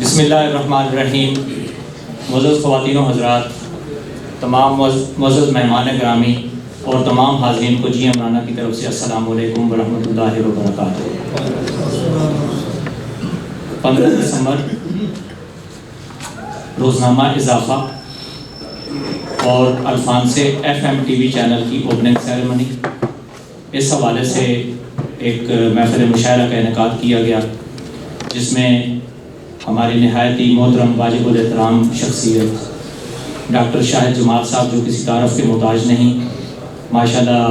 بسم اللہ الرحمن الرحیم. معزز خواتین و حضرات، تمام معزز مہمان گرامی اور تمام حاضرین کو جی عمرانہ کی طرف سے السلام علیکم ورحمۃ اللہ وبرکاتہ. 15 دسمبر روزنامہ اضافہ اور الفانسے FM TV چینل کی اوپننگ سیریمنی، اس حوالے سے ایک محفل مشاعرہ کا انعقاد کیا گیا، جس میں ہماری نہایت ہی محترم واجب الاحترام شخصیت ڈاکٹر شاہد جمال صاحب، جو کسی تعارف کے محتاج نہیں، ماشاءاللہ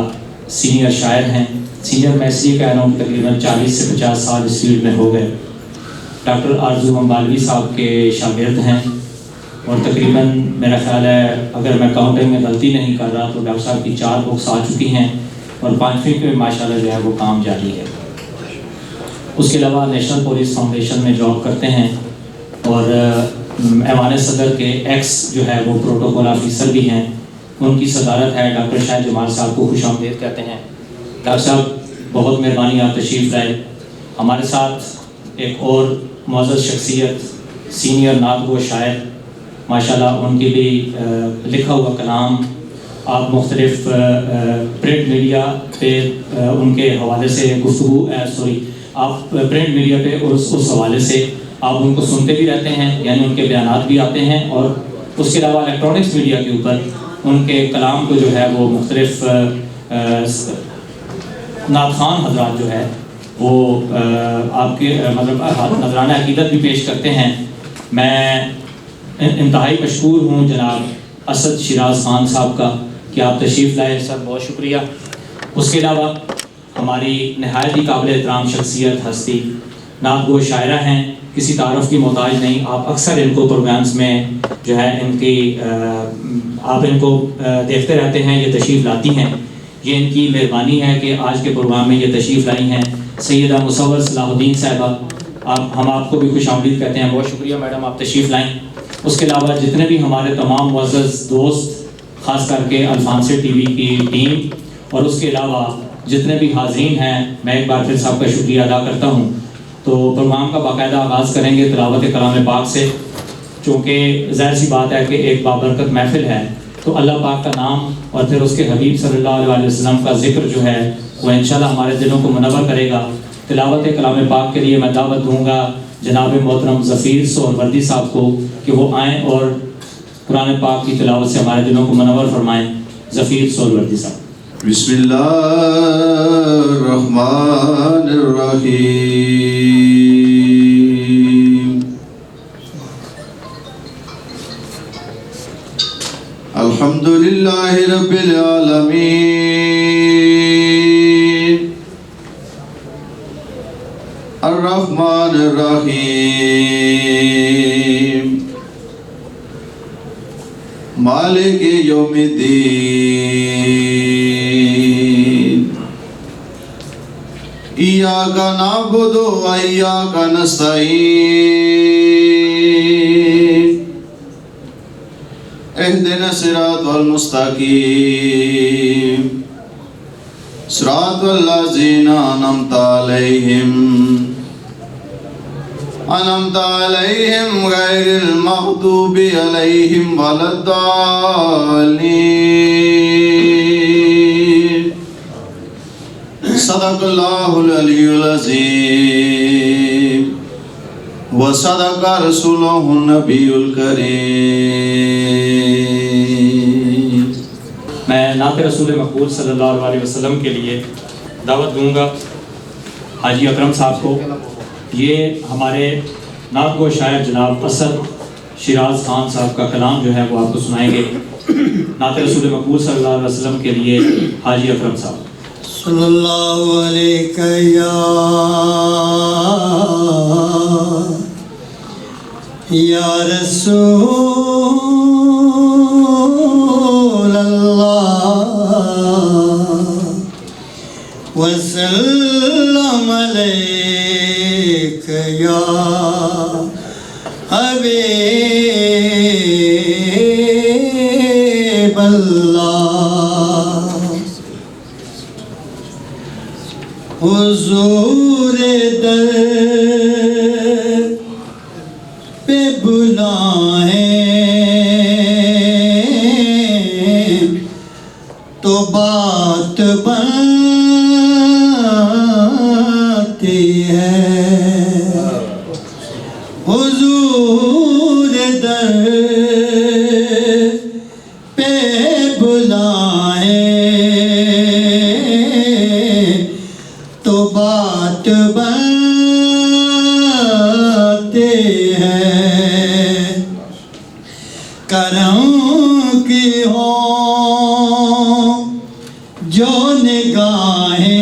سینئر شاعر ہیں. سینئر میں اس لیے کہہ رہا ہوں کہ تقریباً 40 سے 50 سال اس فیلڈ میں ہو گئے. ڈاکٹر آرزو امبالوی صاحب کے شاگرد ہیں اور تقریباً میرا خیال ہے اگر میں کاؤنٹنگ میں غلطی نہیں کر رہا تو ڈاکٹر صاحب کی 4 بکس آ چکی ہیں اور 5ویں پہ ماشاءاللہ جو ہے وہ کام جاری ہے. اس کے علاوہ نیشنل پولیس فاؤنڈیشن میں جاب کرتے ہیں اور ایوان صدر کے ایکس جو ہے وہ پروٹوکول آفیسر بھی ہیں. ان کی صدارت ہے. ڈاکٹر شاہد جمال صاحب کو خوش آمدید کہتے ہیں. ڈاکٹر صاحب بہت مہربانی، آپ تشریف لائے. ہمارے ساتھ ایک اور معزز شخصیت سینئر نعت گو شاعر، ماشاءاللہ ان کی بھی لکھا ہوا کلام آپ مختلف پرنٹ میڈیا پہ ان کے حوالے سے گفتگو آپ پرنٹ میڈیا پہ اس حوالے سے آپ ان کو سنتے بھی رہتے ہیں، یعنی ان کے بیانات بھی آتے ہیں، اور اس کے علاوہ الیکٹرانکس میڈیا کے اوپر ان کے کلام کو جو ہے وہ مختلف نعت خوان حضرات جو ہے وہ آپ کے مطلب نذرانہ عقیدت بھی پیش کرتے ہیں. میں انتہائی مشکور ہوں جناب اسد شیراز خان صاحب کا کہ آپ تشریف لائے. سر بہت شکریہ. اس کے علاوہ ہماری نہایت ہی قابل احترام شخصیت ہستی نعت گو شاعرہ ہیں، کسی تعارف کی محتاج نہیں. آپ اکثر ان کو پروگرامز میں جو ہے آپ ان کو دیکھتے رہتے ہیں، یہ تشریف لاتی ہیں. یہ ان کی مہربانی ہے کہ آج کے پروگرام میں یہ تشریف لائی ہیں. سیدہ مصور صلاح الدین صاحبہ، ہم آپ کو بھی خوش آمدید کہتے ہیں. بہت شکریہ میڈم، آپ تشریف لائیں. اس کے علاوہ جتنے بھی ہمارے تمام معزز دوست، خاص کر کے الفانسے TV کی ٹیم، اور اس کے علاوہ جتنے بھی حاضرین ہیں، میں ایک بار پھر سب کا شکریہ ادا کرتا ہوں. تو پروگرام کا باقاعدہ آغاز کریں گے تلاوت کلام پاک سے، چونکہ ظاہر سی بات ہے کہ ایک بابرکت محفل ہے تو اللہ پاک کا نام اور پھر اس کے حبیب صلی اللہ علیہ وسلم کا ذکر جو ہے وہ انشاءاللہ ہمارے دلوں کو منور کرے گا. تلاوت کلام پاک کے لیے میں دعوت دوں گا جناب محترم ظفیر سہروردی صاحب کو کہ وہ آئیں اور قرآن پاک کی تلاوت سے ہمارے دلوں کو منور فرمائیں. ظفیر سہروردی صاحب. بسم اللہ الرحمن الرحیم. الحمد للہ رب العالمین الرحمن الرحیم مالک یوم الدین. ایاک نعبد و ایاک نستعین. اہدنا الصراط المستقیم صراط الذین انعمت علیہم غیر المغضوب علیہم ولا الضالین. صدق اللہ العلی العظیم وصدق رسولہ النبی الکریم. میں نعت رسول مقبول صلی اللہ علیہ وسلم کے لیے دعوت دوں گا حاجی اکرم صاحب کو. یہ ہمارے نعت گو شاعر جناب اسد شیراز خان صاحب کا کلام جو ہے وہ آپ کو سنائیں گے. نعت رسول مقبول صلی اللہ علیہ وسلم کے لیے حاجی اکرم صاحب. صلی اللہ علیہ یا رسول اللہ وسلم علیک یا حبیب اللہ. حضور در بلائیں تو بات بنتی ہے حضور در پہ بلائیں تو بات بنتی ہے کرم کی ہو جو نگاہیں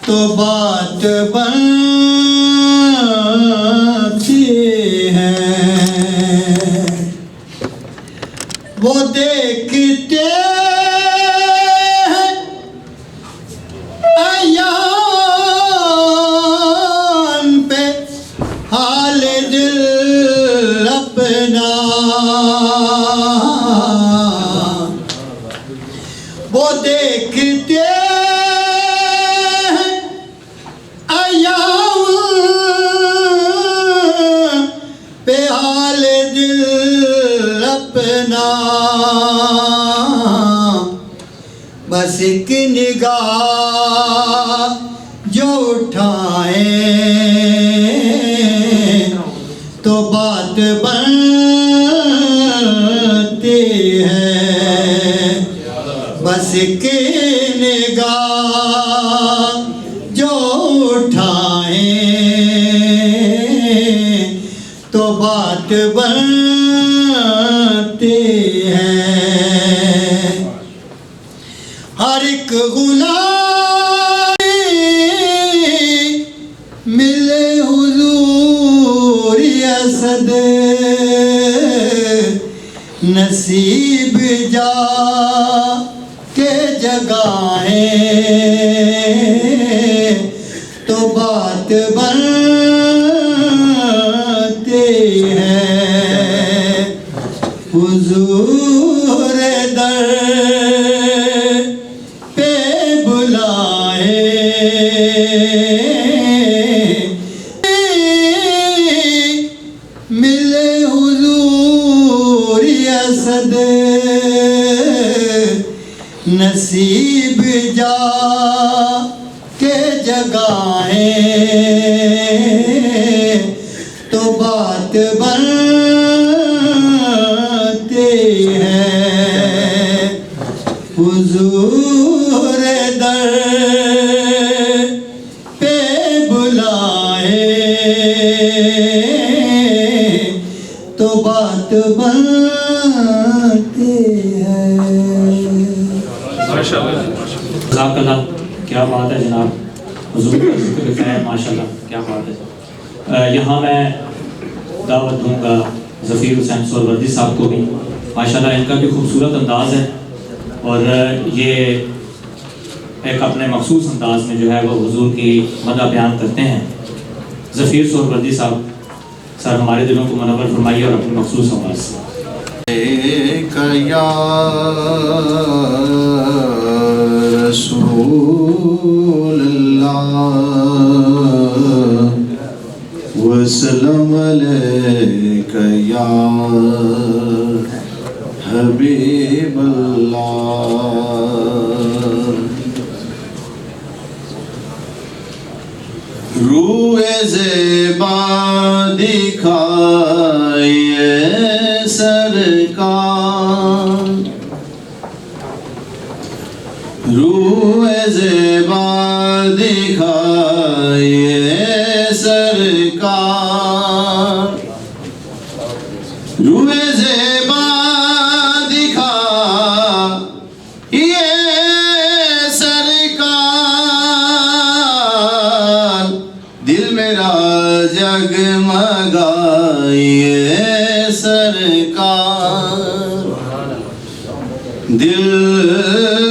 تو بات بنتی ہے وہ دیکھتے ہیں عیان پہ حال دل اپنا وہ دیکھتے ہیں عیان پہ حال دل اپنا بس ایک نگاہ جو اٹھائیں تو بات بنتی ہے بس ایک نگاہ جو اٹھائیں تو بات بنتی ہے ہر ایک غلام ملے حضور اسد نصیب جا کے جگائیں تو بات بنتی ہے حضور در پہ بلائیں ملے حضور اسد نصیب جا کے جگائیں تو بات بنتی ہے حضور در پہ بلائیں تو بات بنتی ہے جزاک اللہ کیا بات ہے جناب حضور کا ذکر خیر ماشاءاللہ کیا بات ہے یہاں میں دعوت دوں گا ظفیر حسین سہروردی صاحب کو بھی ماشاءاللہ ان کا بھی خوبصورت انداز ہے اور یہ ایک اپنے مخصوص انداز میں جو ہے وہ حضور کی مدح بیان کرتے ہیں ظفیر سہروردی صاحب سر ہمارے دلوں کو منور فرمائیے اور اپنی مخصوص آواز سے یا رسول اللہ وسلم علیک یا حبیب اللہ روح زیبا دکھائیے سرکار روح زیبا دکھائیے سرکار روح زیبا دکھائیے سرکار دل میرا جگمگائیے سرکار دل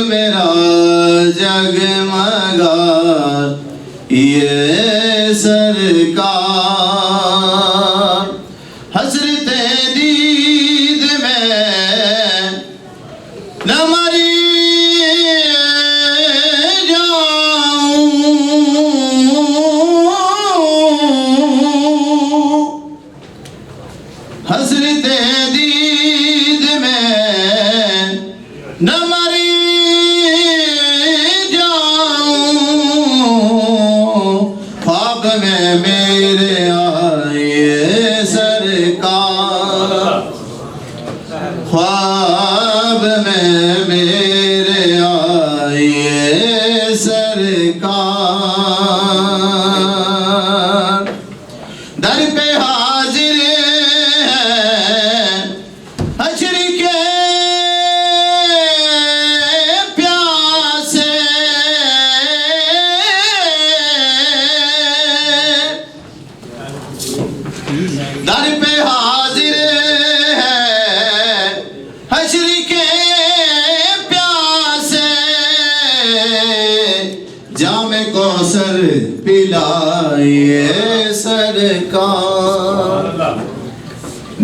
میرا جگمگائیے سرکار حسرت دید میں نہ مری جاؤں یہ سرکار در پہ حاضر ہے حشر کے پیاسے در پہ حاضر ہے حشر کے پیاسے جام کوثر پلائیے سرکار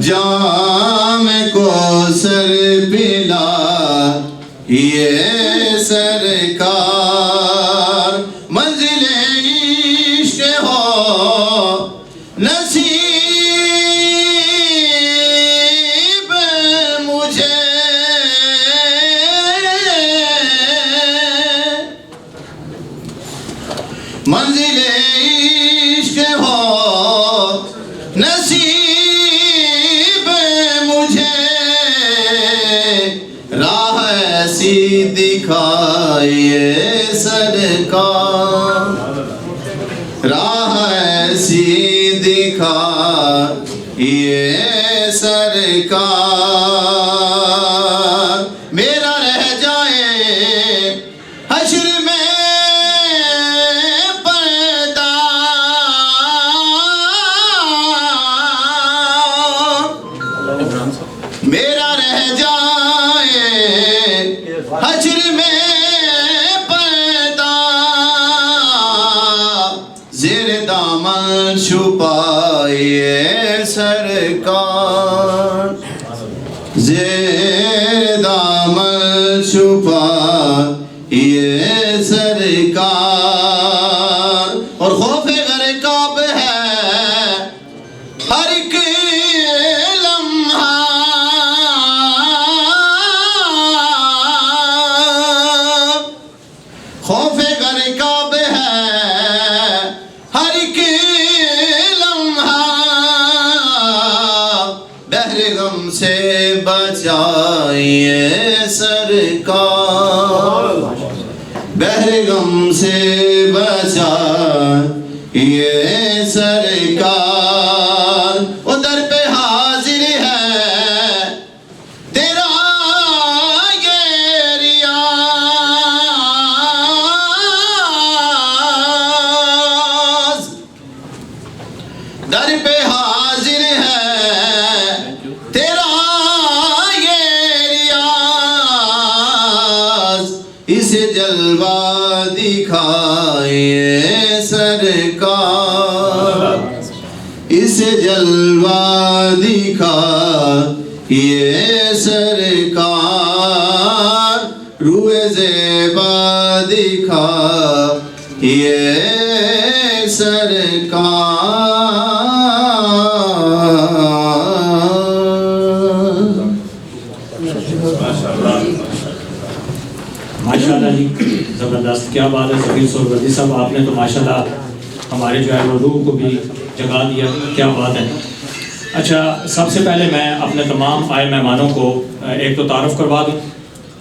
جام کوثر پلائیے سرکار منزل عشق ہو نصیب مجھے منزل عشق ہو نصیب مجھے راہ ایسی دکھائیے سرکار راہ ایسی دکھائیے سرکار میرا رہ جائے حشر میں پردہ میرا رہ جائے حشر میں پردہ زیر دامن چھپائیے سرکار زیر دامن چھپائیے سرکار اور خوف غرقاب ہے ہر ایک لمحہ خوف غرقاب ہے ہر ایک لمحہ بحر غم سے بچائیے سرکار بحر غم سے بچائیے سرکار ادھر پہ حاضر ہے تیرا یہ ریاض در پہ حاضر ہے تیرا یہ ریاض اسے جلوہ دکھائیے سرکار اسے جلوہ دکھائیے سرکار روح زیبا دکھائیے ماشاءاللہ جی زبردست کیا بات ہے ذکیر سہروردی صاحب آپ نے تو ماشاءاللہ ہمارے جو ہے وہ روح کو بھی جگا دیا کیا بات ہے اچھا سب سے پہلے میں اپنے تمام آئے مہمانوں کو ایک تو تعارف کروا دوں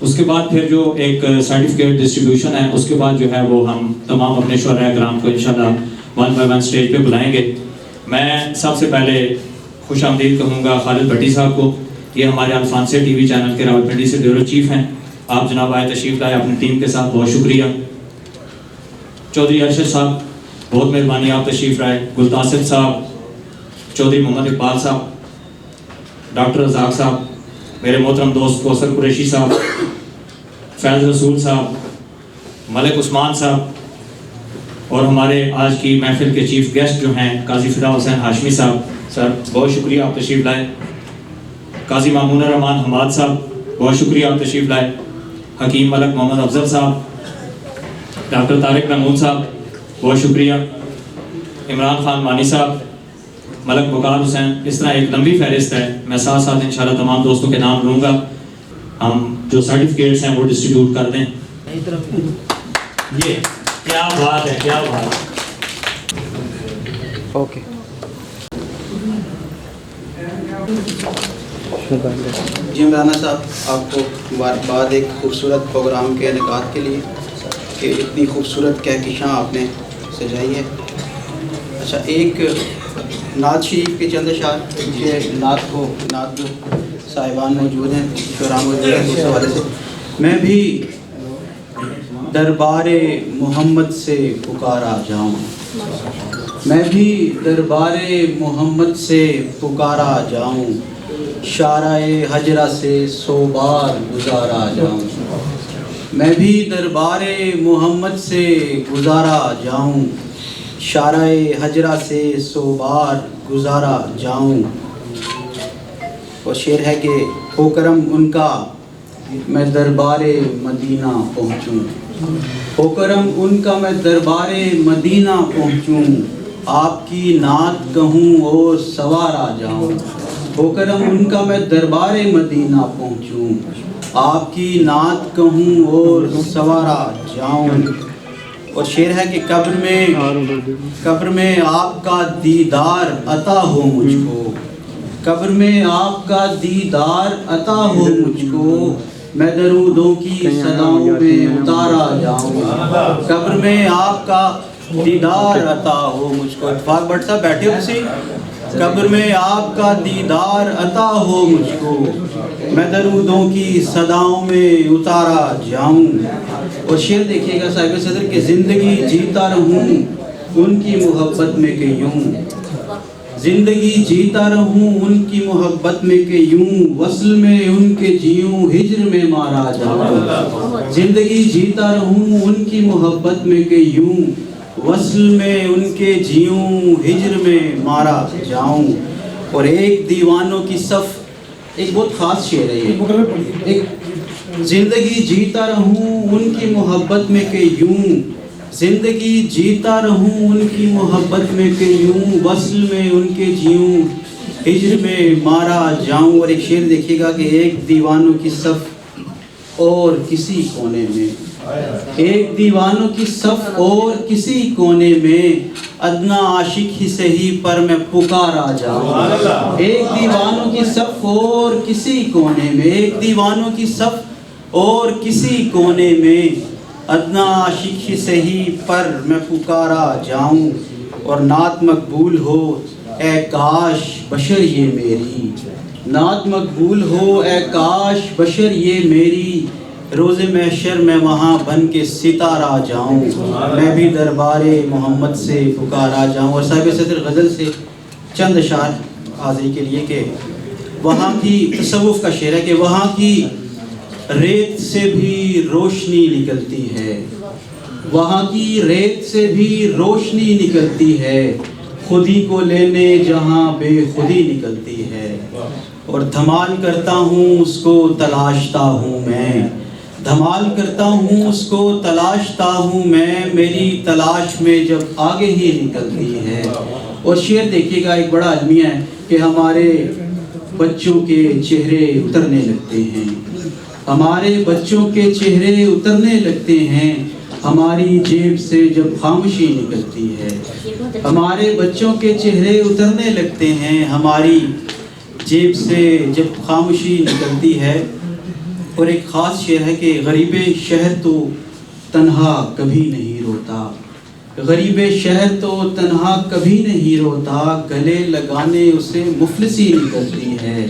اس کے بعد پھر جو ایک سرٹیفکیٹ ڈسٹریبیوشن ہے اس کے بعد جو ہے وہ ہم تمام اپنے شعراء کرام کو انشاءاللہ ون بائی ون اسٹیج پہ بلائیں گے میں سب سے پہلے خوش آمدید کہوں گا خالد بھٹی صاحب کو یہ ہمارے الفانسے ٹی وی چینل کے راولپنڈی سے بیورو چیف ہیں آپ جناب آئے تشریف لائے اپنی ٹیم کے ساتھ بہت شکریہ چودھری ارشد صاحب بہت مہربانی آپ تشریف لائے گلتاصف صاحب چودھری محمد اقبال صاحب ڈاکٹر رزاق صاحب میرے محترم دوست کوثر قریشی صاحب فیض رسول صاحب ملک عثمان صاحب اور ہمارے آج کی محفل کے چیف گیسٹ جو ہیں قاضی فدا حسین ہاشمی صاحب سر بہت شکریہ آپ تشریف لائے قاضی مامون الرحمان حماد صاحب بہت شکریہ آپ تشریف لائے حکیم ملک محمد افضل صاحب ڈاکٹر طارق محمود صاحب بہت شکریہ عمران خان مانی صاحب ملک بکار حسین اس طرح ایک لمبی فہرست ہے میں ساتھ ساتھ انشاءاللہ تمام دوستوں کے نام لوں گا ہم جو سرٹیفکیٹس ہیں وہ ڈسٹریبیوٹ کر دیں یہ کیا بات ہے کیا بات ہے اوکے جی مولانا صاحب، آپ کو مبارکباد ایک خوبصورت پروگرام کے انعقاد کے لیے کہ اتنی خوبصورت کہکشاں آپ نے سجائی ہے۔ اچھا، ایک نعت شریف کے چند اشعار یہ نعت جو صاحبان موجود ہیں، شعراء موجود ہیں، اس حوالے سے میں بھی دربار محمد سے پکارا جاؤں، میں بھی دربار محمد سے پکارا جاؤں، شارع حجرہ سے 100 بار گزارا جاؤں، میں بھی دربار محمد سے گزارا جاؤں، شارع حجرہ سے 100 بار گزارا جاؤں۔ اور شعر ہے کہ ہو کرم ان کا میں دربار مدینہ پہنچوں، ہو کرم ان کا میں دربار مدینہ پہنچوں، آپ کی نعت کہوں اور سوارا جاؤں، ہو کرم ان کا میں دربار مدینہ پہنچوں، آپ کی نعت کہوں اور سوارا جاؤں۔ اور شعر ہے کہ قبر میں آپ کا دیدار عطا ہو مجھ کو، قبر میں آپ کا دیدار عطا ہو مجھ کو، میں درودوں کی صداؤں میں اتارا جاؤں، قبر میں آپ کا دیدار عطا ہو مجھ کو۔ اتفاق بٹ صاحب بیٹھے ہو سی، قبر میں آپ کا دیدار عطا ہو مجھ کو، میں درودوں کی صداؤں میں اتارا جاؤں۔ اور شعر دیکھیے گا صاحب صدر کہ زندگی جیتا رہوں ان کی محبت میں کہ یوں، زندگی جیتا رہوں ان کی محبت میں کہ یوں، وصل میں ان کے جیوں ہجر میں مارا جاؤں، زندگی جیتا رہوں ان کی محبت میں کہ یوں، وصل میں ان کے جیوں ہجر میں مارا جاؤں۔ اور ایک دیوانوں کی صف، ایک بہت خاص شعر ہے یہ، ایک زندگی جیتا رہوں ان کی محبت میں کہ یوں، زندگی جیتا رہوں ان کی محبت میں کہ یوں، وصل میں ان کے جیوں ہجر میں مارا جاؤں۔ اور ایک شعر دیکھیے گا کہ ایک دیوانوں کی صف اور کسی کونے میں، ایک دیوانوں کی صف اور کسی کونے میں، ادنا عاشق ہی سہی پر میں پکارا جاؤں، ایک دیوانوں کی صف اور کسی کونے میں، ایک دیوانوں کی صف اور کسی کونے میں، ادنا عاشق ہی سہی پر میں پکارا جاؤں۔ اور نعت مقبول ہو اے کاش بشر یہ میری، نعت مقبول ہو اے کاش بشر یہ میری، روز محشر میں وہاں بن کے ستارہ جاؤں، میں بھی دربار محمد سے پکارا جاؤں۔ اور صاحب صدر غزل سے چند اشعار حاضری کے لیے کہ وہاں کی تصوف کا شعر ہے کہ وہاں کی ریت سے بھی روشنی نکلتی ہے، وہاں کی ریت سے بھی روشنی نکلتی ہے، خودی کو لینے جہاں بے خودی نکلتی ہے، اور دھمال کرتا ہوں اس کو تلاشتا ہوں میں، دھمال کرتا ہوں اس کو تلاشتا ہوں میں، میری تلاش میں جب آگے ہی نکلتی ہے۔ اور شعر دیکھیے گا ایک بڑا المیہ ہے کہ ہمارے بچوں کے چہرے اترنے لگتے ہیں، ہمارے بچوں کے چہرے اترنے لگتے ہیں، ہماری جیب سے جب خاموشی نکلتی ہے، ہمارے بچوں کے چہرے اترنے لگتے ہیں، ہماری جیب سے جب خاموشی نکلتی ہے۔ اور ایک خاص شعر ہے کہ غریب شہر تو تنہا کبھی نہیں روتا، غریب شہر تو تنہا کبھی نہیں روتا، گلے لگانے اسے مفلسی نکلتی ہے،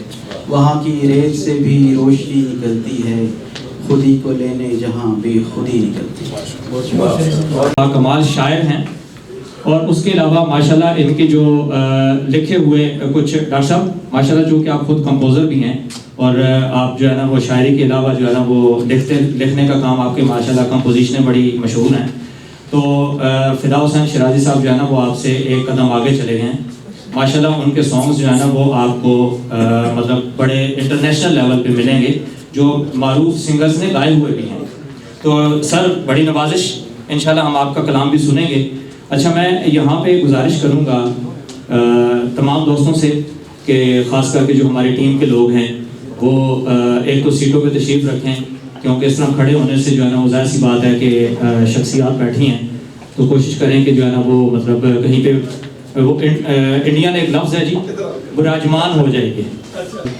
وہاں کی ریت سے بھی روشنی نکلتی ہے، خودی کو لینے جہاں بے خودی نکلتی ہے۔ کمال شاعر ہیں، اور اس کے علاوہ ماشاءاللہ ان کے جو لکھے ہوئے کچھ ڈاکٹر صاحب ماشاءاللہ جو کہ آپ خود کمپوزر بھی ہیں، اور آپ جو ہے نا وہ شاعری کے علاوہ جو ہے نا وہ لکھنے کا کام آپ کے ماشاءاللہ کمپوزیشنیں بڑی مشہور ہیں، تو فدا حسین شیرازی صاحب جو ہے نا وہ آپ سے ایک قدم آگے چلے گئے ہیں ماشاءاللہ۔ ان کے سانگز جو ہے نا وہ آپ کو مطلب بڑے انٹرنیشنل لیول پہ ملیں گے، جو معروف سنگرز نے گائے ہوئے بھی ہیں۔ تو سر بڑی نوازش، انشاءاللہ ہم آپ کا کلام بھی سنیں گے۔ اچھا، میں یہاں پہ گزارش کروں گا تمام دوستوں سے کہ خاص کر کے جو ہماری ٹیم کے لوگ ہیں وہ ایک تو سیٹوں پہ تشریف رکھیں، کیونکہ اس طرح کھڑے ہونے سے جو ہے نا وہ ظاہر سی بات ہے کہ شخصیات بیٹھی ہیں، تو کوشش کریں کہ جو ہے نا وہ مطلب کہیں پہ وہ انڈین ایک لفظ ہے جی، براجمان ہو جائے گی.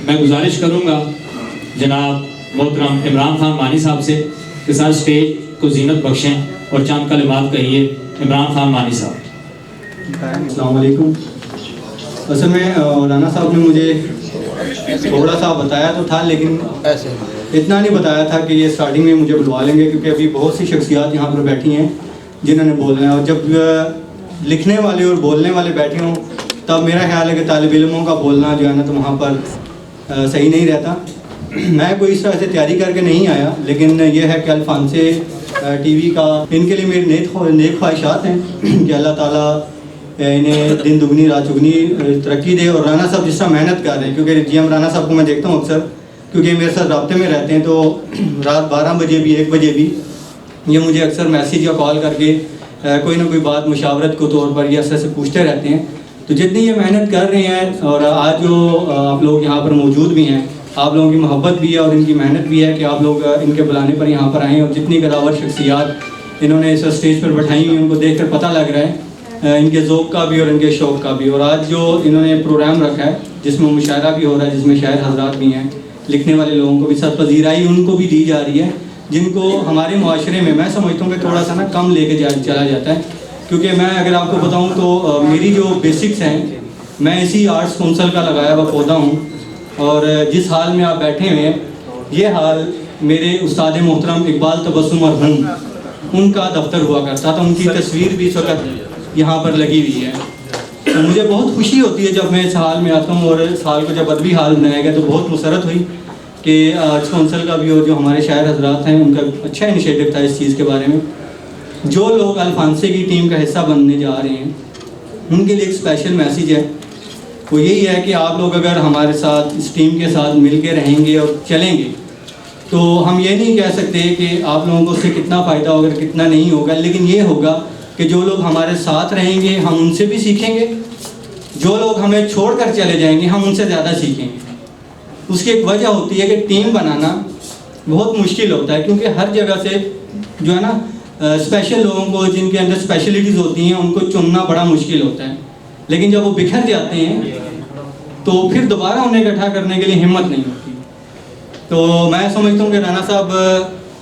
میں گزارش کروں گا جناب محترم عمران خان مانی صاحب سے کہ سر اسٹیج کو زینت بخشیں اور چند کلمات کہیے. عمران خان مانی صاحب. السلام علیکم. اصل میں مولانا صاحب نے مجھے تھوڑا سا بتایا تو تھا، لیکن اتنا نہیں بتایا تھا کہ یہ اسٹارٹنگ میں مجھے بلوا لیں گے، کیونکہ ابھی بہت سی شخصیات یہاں پر بیٹھی ہیں جنہوں نے بولنا ہے، اور جب لکھنے والے اور بولنے والے بیٹھے ہوں تب میرا خیال ہے کہ طالب علموں کا بولنا جو ہے نا تو وہاں پر صحیح نہیں رہتا. میں کوئی اس طرح سے تیاری کر کے نہیں آیا، لیکن یہ ہے کہ الفانسے ٹی وی کا ان کے لیے میری نیک خواہشات ہیں کہ اللہ تعالیٰ انہیں دن دگنی رات چگنی ترقی دے. اور رانا صاحب جس طرح محنت کر رہے ہیں، کیونکہ جی ایم رانا صاحب کو میں دیکھتا ہوں اکثر، کیونکہ میرے ساتھ رابطے میں رہتے ہیں، تو رات 12 بجے بھی 1 بجے بھی یہ مجھے اکثر میسیج یا کال کر کے کوئی نہ کوئی بات مشاورت کو طور پر یا سے پوچھتے رہتے ہیں. تو جتنی یہ محنت کر رہے ہیں، اور آج جو آپ لوگ یہاں پر موجود بھی ہیں، آپ لوگوں کی محبت بھی ہے اور ان کی محنت بھی ہے کہ آپ لوگ ان کے بلانے پر یہاں پر آئیں، اور جتنی گداور شخصیات انہوں نے اس اسٹیج پر بٹھائی ہوئی ان کو دیکھ کر پتہ لگ رہا ہے ان کے ذوق کا بھی اور ان کے شوق کا بھی. اور آج جو انہوں نے پروگرام رکھا ہے جس میں مشاعرہ بھی ہو رہا ہے، جس میں شاعر حضرات بھی ہیں، لکھنے والے لوگوں کو بھی ساتھ پذیرائی ان کو بھی دی جا رہی ہے، جن کو ہمارے معاشرے میں سمجھتا ہوں کہ تھوڑا سا نا کم لے کے چلا جاتا ہے. کیونکہ میں اگر آپ کو بتاؤں تو میری جو بیسکس ہیں، میں اسی آرٹس کونسل کا لگایا ہوا پودا ہوں، اور جس حال میں آپ بیٹھے ہوئے ہیں یہ حال میرے استاد محترم اقبال تبسم مرحوم ان کا دفتر ہوا کرتا تھا. ان کی تصویر بھی اس وقت یہاں پر لگی ہوئی ہے. تو مجھے بہت خوشی ہوتی ہے جب میں اس حال میں آتا ہوں، اور اس حال کو جب ادبی حال بنایا گیا تو بہت مسرت ہوئی کہ آرٹس کونسل کا بھی اور جو ہمارے شاعر حضرات ہیں ان کا اچھا انیشیٹو تھا اس چیز کے بارے میں. جو لوگ الفانسے کی ٹیم کا حصہ بننے جا رہے ہیں ان کے لیے ایک اسپیشل میسیج ہے، وہ یہی ہے کہ آپ لوگ اگر ہمارے ساتھ اس ٹیم کے ساتھ مل کے رہیں گے اور چلیں گے تو ہم یہ نہیں کہہ سکتے کہ آپ لوگوں کو اس سے کتنا فائدہ ہوگا کتنا نہیں ہوگا، لیکن یہ ہوگا کہ جو لوگ ہمارے ساتھ رہیں گے ہم ان سے بھی سیکھیں گے، جو لوگ ہمیں چھوڑ کر چلے جائیں گے ہم ان سے زیادہ سیکھیں گے. اس کی ایک وجہ ہوتی ہے کہ ٹیم بنانا بہت مشکل ہوتا ہے، کیونکہ ہر جگہ سے جو ہے نا اسپیشل لوگوں کو جن کے اندر اسپیشلٹیز ہوتی ہیں ان کو چننا بڑا مشکل ہوتا ہے. لیکن جب وہ بکھر جاتے ہیں تو پھر دوبارہ انہیں اکٹھا کرنے کے لیے ہمت نہیں ہوتی. تو میں سمجھتا ہوں کہ رانا صاحب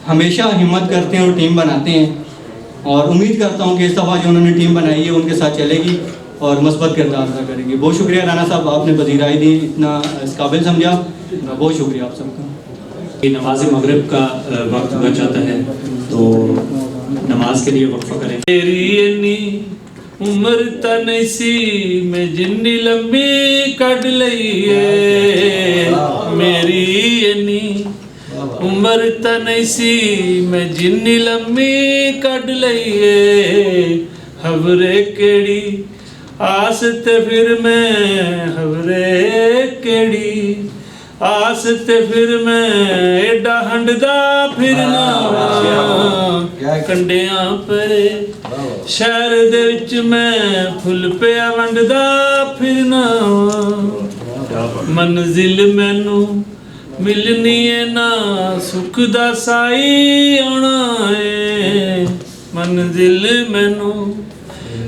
ہمیشہ ہمت کرتے ہیں اور ٹیم بناتے ہیں، اور امید کرتا ہوں کہ اس دفعہ جو انہوں نے ٹیم بنائی ہے ان کے ساتھ چلے گی اور مثبت کردار ادا کریں گے. بہت شکریہ رانا صاحب، آپ نے پذیرائی دی، اتنا اس قابل سمجھا، بہت شکریہ آپ سب کا. نماز مغرب کا وقت بچ جاتا ہے تو نماز کے لیے وقفہ کریں. میری عمر تنسی میں جنی لمبی کٹ لئیے، میری عمر تنسی میں جنی لمبی کٹ لئیے، خبرے کیڑی آس تے پھر میں، خبرے کیڑی آس تے پھر میں ایڈا ہنڈدا پھرنا کنڈیاں پرے شہر دے وچ میں پھل پیا ونڈدا پھرنا، منزل مینوں ملنی ہے نا سکھ دا سائی آنا ہے، منزل مینوں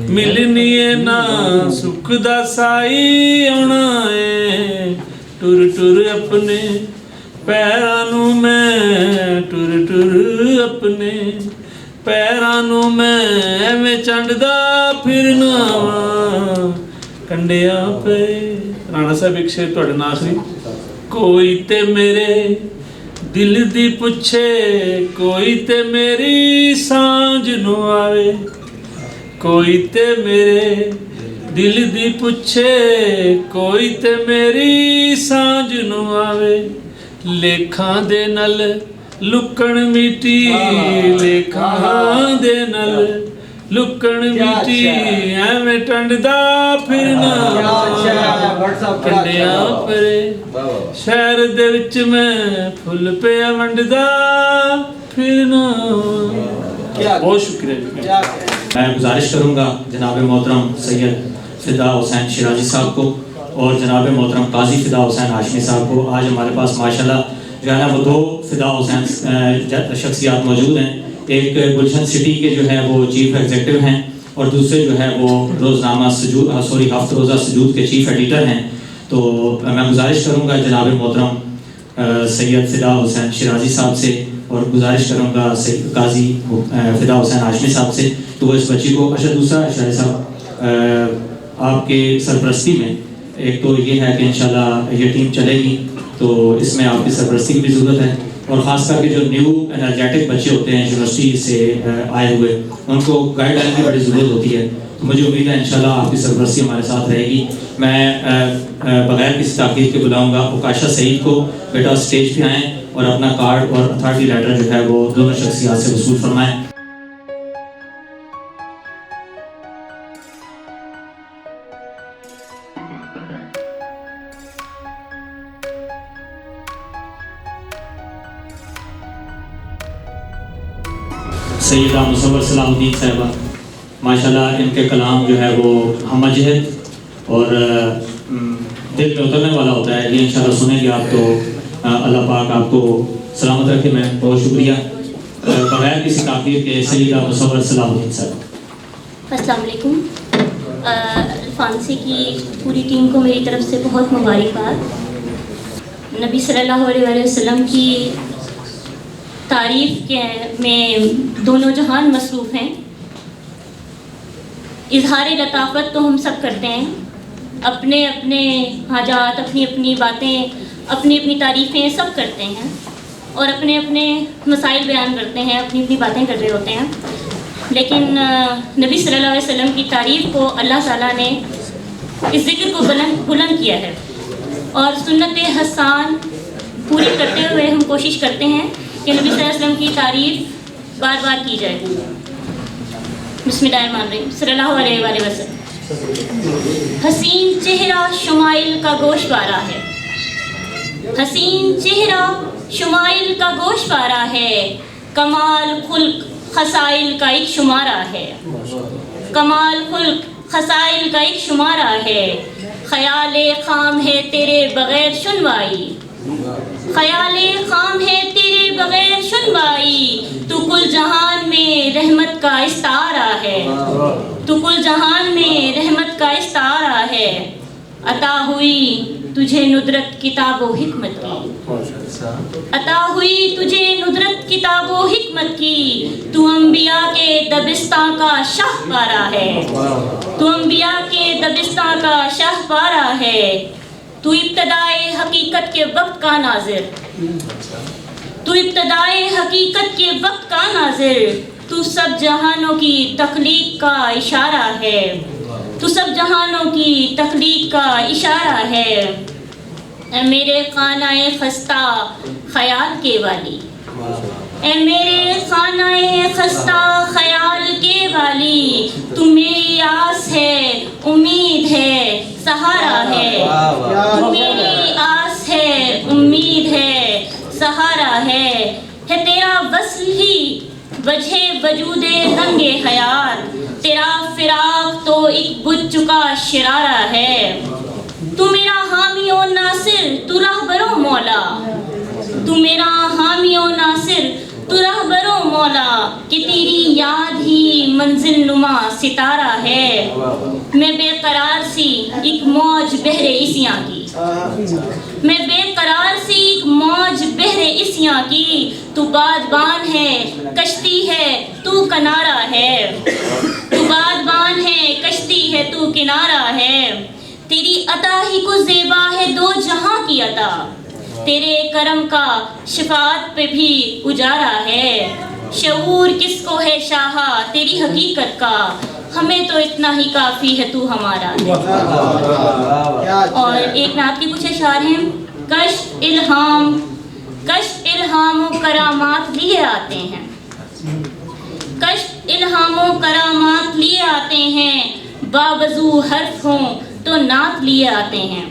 ملنی ہے نا سکھ دا سائی آنا ہے، ٹر ٹر اپنے پیرانوں میں، ٹر ٹر اپنے پیرانوں میں میں چنڈدا پھرنا کنڈیاں پہ. رانا صاحب ایک شعر تہاڈے نال سی. کوئی تے میرے دل دی پچھے، کوئی تے میری سانج نو آوے، کوئی تے میرے دل دی پچھے، کوئی تے میری سانج نو آوے، لیکھاں دے نل لکن میٹی، لیکھاں دے نل لکن میٹی ایویں ٹنڈدا پھرنا کنڈیاں پرے شہر دے وچ میں پھل پیا ونڈدا پھرنا. بہت شکریہ. میں گزارش کروں گا جناب محترم سید فدا حسین شیرازی صاحب کو اور جناب محترم قاضی فدا حسین ہاشمی صاحب کو. آج ہمارے پاس ماشاءاللہ جو ہے نا وہ 2 فدا حسین شخصیات موجود ہیں. ایک گلشن سٹی کے جو ہے وہ چیف ایگزیکٹو ہیں اور دوسرے جو ہے وہ روزنامہ ہفت روزہ سجود کے چیف ایڈیٹر ہیں. تو میں گزارش کروں گا جناب محترم سید فدا حسین شیرازی صاحب سے اور گزارش کروں گا قاضی فدا حسین ہاشمی صاحب سے تو وہ اس بچی کو. اچھا دوسرا شاہد صاحب آپ کے سرپرستی میں ایک تو یہ ہے کہ انشاءاللہ یہ ٹیم چلے گی تو اس میں آپ کی سرپرستی کی بھی ضرورت ہے, اور خاص کر کے جو نیو انرجیٹک بچے ہوتے ہیں یونیورسٹی سے آئے ہوئے ان کو گائیڈ لائن کی بڑی ضرورت ہوتی ہے. تو مجھے امید ہے انشاءاللہ آپ کی سرپرستی ہمارے ساتھ رہے گی. میں بغیر کسی تاخیر کے بلاؤں گا اوکاشا سعید کو, بیٹا اسٹیج پہ آئیں اور اپنا کارڈ اور اتھارٹی لیٹر جو ہے وہ دونوں شخصیات سے وصول فرمائیں. سیدہ مصور صلاح الدین صاحبہ, ماشاءاللہ ان کے کلام جو ہے وہ ہم جہد اور دل میں اترنے والا ہوتا ہے. یہ انشاءاللہ سنیں گے آپ تو اللہ پاک آپ کو سلامت رکھے. میں بہت شکریہ. بغیر کسی تاخیر کے سیدہ مصور صلاح الدین صاحبہ. السلام علیکم. الفانسی کی پوری ٹیم کو میری طرف سے بہت مبارکباد. نبی صلی اللہ علیہ وسلم کی تعریف کے میں دونوں جہان مصروف ہیں. اظہار لطافت تو ہم سب کرتے ہیں, اپنے اپنے حاجات, اپنی اپنی باتیں, اپنی اپنی تعریفیں سب کرتے ہیں اور اپنے اپنے مسائل بیان کرتے ہیں, اپنی اپنی باتیں کر رہے ہوتے ہیں. لیکن نبی صلی اللہ علیہ وسلم کی تعریف کو اللہ تعالیٰ نے اس ذکر کو بلند کیا ہے, اور سنت حسان پوری کرتے ہوئے ہم کوشش کرتے ہیں کہ نبی صلی اللہ علیہ وسلم کی تعریف بار بار کی جائے. بسم اللہ الرحمن الرحیم. صلی اللہ علیہ وآلہ وسلم. حسین چہرہ شمائل کا گوشوارہ ہے, حسین چہرہ شمائل کا گوشوارہ ہے, کمال خلق خصائل کا ایک شمارہ ہے, کمال خلق خصائل کا ایک شمارہ ہے. خیال خام ہے تیرے بغیر شنوائی, خیال خام ہے تیرے بغیر شنوائی, تو کل جہان میں رحمت کا استعارہ ہے, تو کل جہان میں رحمت کا استعارہ ہے. عطا ہوئی تجھے ندرت کتاب و حکمت کی, عطا ہوئی تجھے ندرت کتاب و حکمت کی, تو انبیاء کے دبستان کا شاہکارہ ہے, تو انبیاء کے دبستان کا شاہکارہ ہے. تو ابتدائے حقیقت کے وقت کا ناظر, تو ابتدائے حقیقت کے وقت کا ناظر, تو سب جہانوں کی تخلیق کا اشارہ ہے, تو سب جہانوں کی تخلیق کا اشارہ ہے. اے میرے خانہ خستہ خیال کے والی, اے میرے خانہ خستہ خیال کے والی, تو میری آس ہے امید ہے سہارا ہے, تو میری آس ہے امید ہے سہارا ہے. ہے تیرا وصل ہی وجہ وجود رنگ حیات, تیرا فراق تو ایک بجھ چکا شرارہ ہے. تو میرا حامی و ناصر تو رہبر و مولا, تو میرا حامی و ناصر تو رہبر و مولا, کہ تیری یاد ہی منزل نما ستارہ ہے. میں بے قرار سی ایک موج بحر اسیاں کی, میں بے قرار سی ایک موج بحر اسیاں کی, تو بادبان ہے کشتی ہے تو کنارہ ہے, تو بادبان ہے کشتی ہے تو کنارہ ہے. تیری عطا ہی کو زیبا ہے دو جہاں کی عطا, تیرے کرم کا شفاعت پہ بھی اجارا ہے. شعور کس کو ہے شاہا تیری حقیقت کا, ہمیں تو اتنا ہی کافی ہے تو ہمارا ہے. اور ایک نعت کے کچھ اشعار ہیں. کشف الہام و کرامات لیے آتے ہیں, کشف الہام و کرامات لیے آتے ہیں, بابزو حرف ہوں تو نعت لیے آتے ہیں,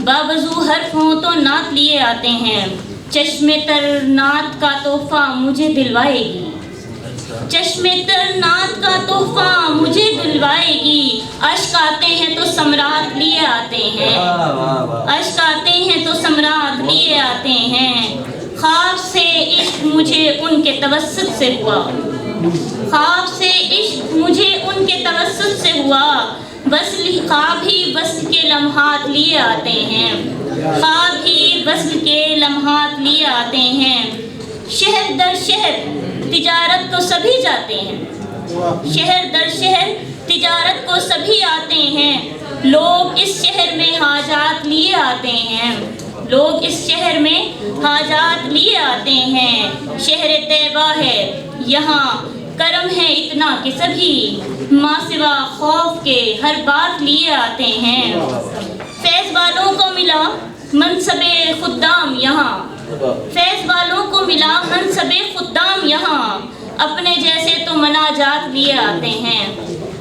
بابزو حرف ہوں تو نعت لیے آتے ہیں. چشم تر نعت کا تحفہ مجھے دلوائے گی, چشم تر نعت کا تحفہ مجھے دلوائے گی. اشک آتے ہیں تو سمراٹ لیے آتے ہیں, اشک آتے ہیں تو سمراٹ لیے آتے ہیں. خواب سے عشق مجھے ان کے توسط سے ہوا, خواب سے عشق مجھے ان کے توسط سے ہوا، وصل خواب ہی وصل کے لمحات لیے آتے ہیں، خواب ہی وصل کے لمحات لیے آتے ہیں۔ شہر در شہر تجارت کو سبھی جاتے ہیں، شہر در شہر تجارت کو سبھی آتے ہیں، لوگ اس شہر میں حاجات لیے آتے ہیں، لوگ اس شہر میں حاجات لیے آتے ہیں۔ شہر طیبہ ہے یہاں کرم ہے اتنا کہ سبھی ماں سوا خوف کے ہر بات لیے آتے ہیں۔ فیض والوں کو ملا منصب خدام یہاں، فیض والوں کو ملا منصب خدام یہاں، اپنے جیسے تو مناجات لیے آتے ہیں،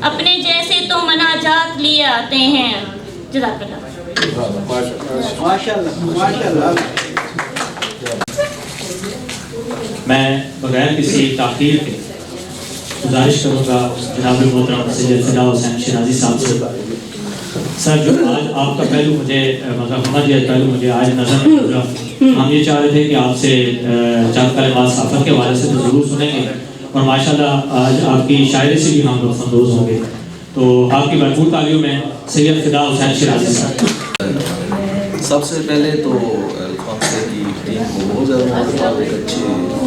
اپنے جیسے تو مناجات لیے آتے ہیں۔ جزاک اللہ۔ میں بغیر کسی تاخیر کے گزارش کروں گا جناب محترم سید فدا حسین شیرازی صاحب سے، سر جو آج آپ کا پہلو مجھے مطلب پہلو مجھے آج نظر نہیں گزرا، ہم یہ چاہ رہے تھے کہ آپ سے چند کلمات صحافت کے حوالے سے تو ضرور سنیں گے، اور ماشاءاللہ آج آپ کی شاعری سے بھی ہم لطف اندوز ہوں گے، تو آپ کی بھرپور تعلیوں میں سید فدا حسین شیرازی صاحب۔ سب سے پہلے تو الفانسے کی ٹیم کو بہت زیادہ مبارکباد ایک اچھی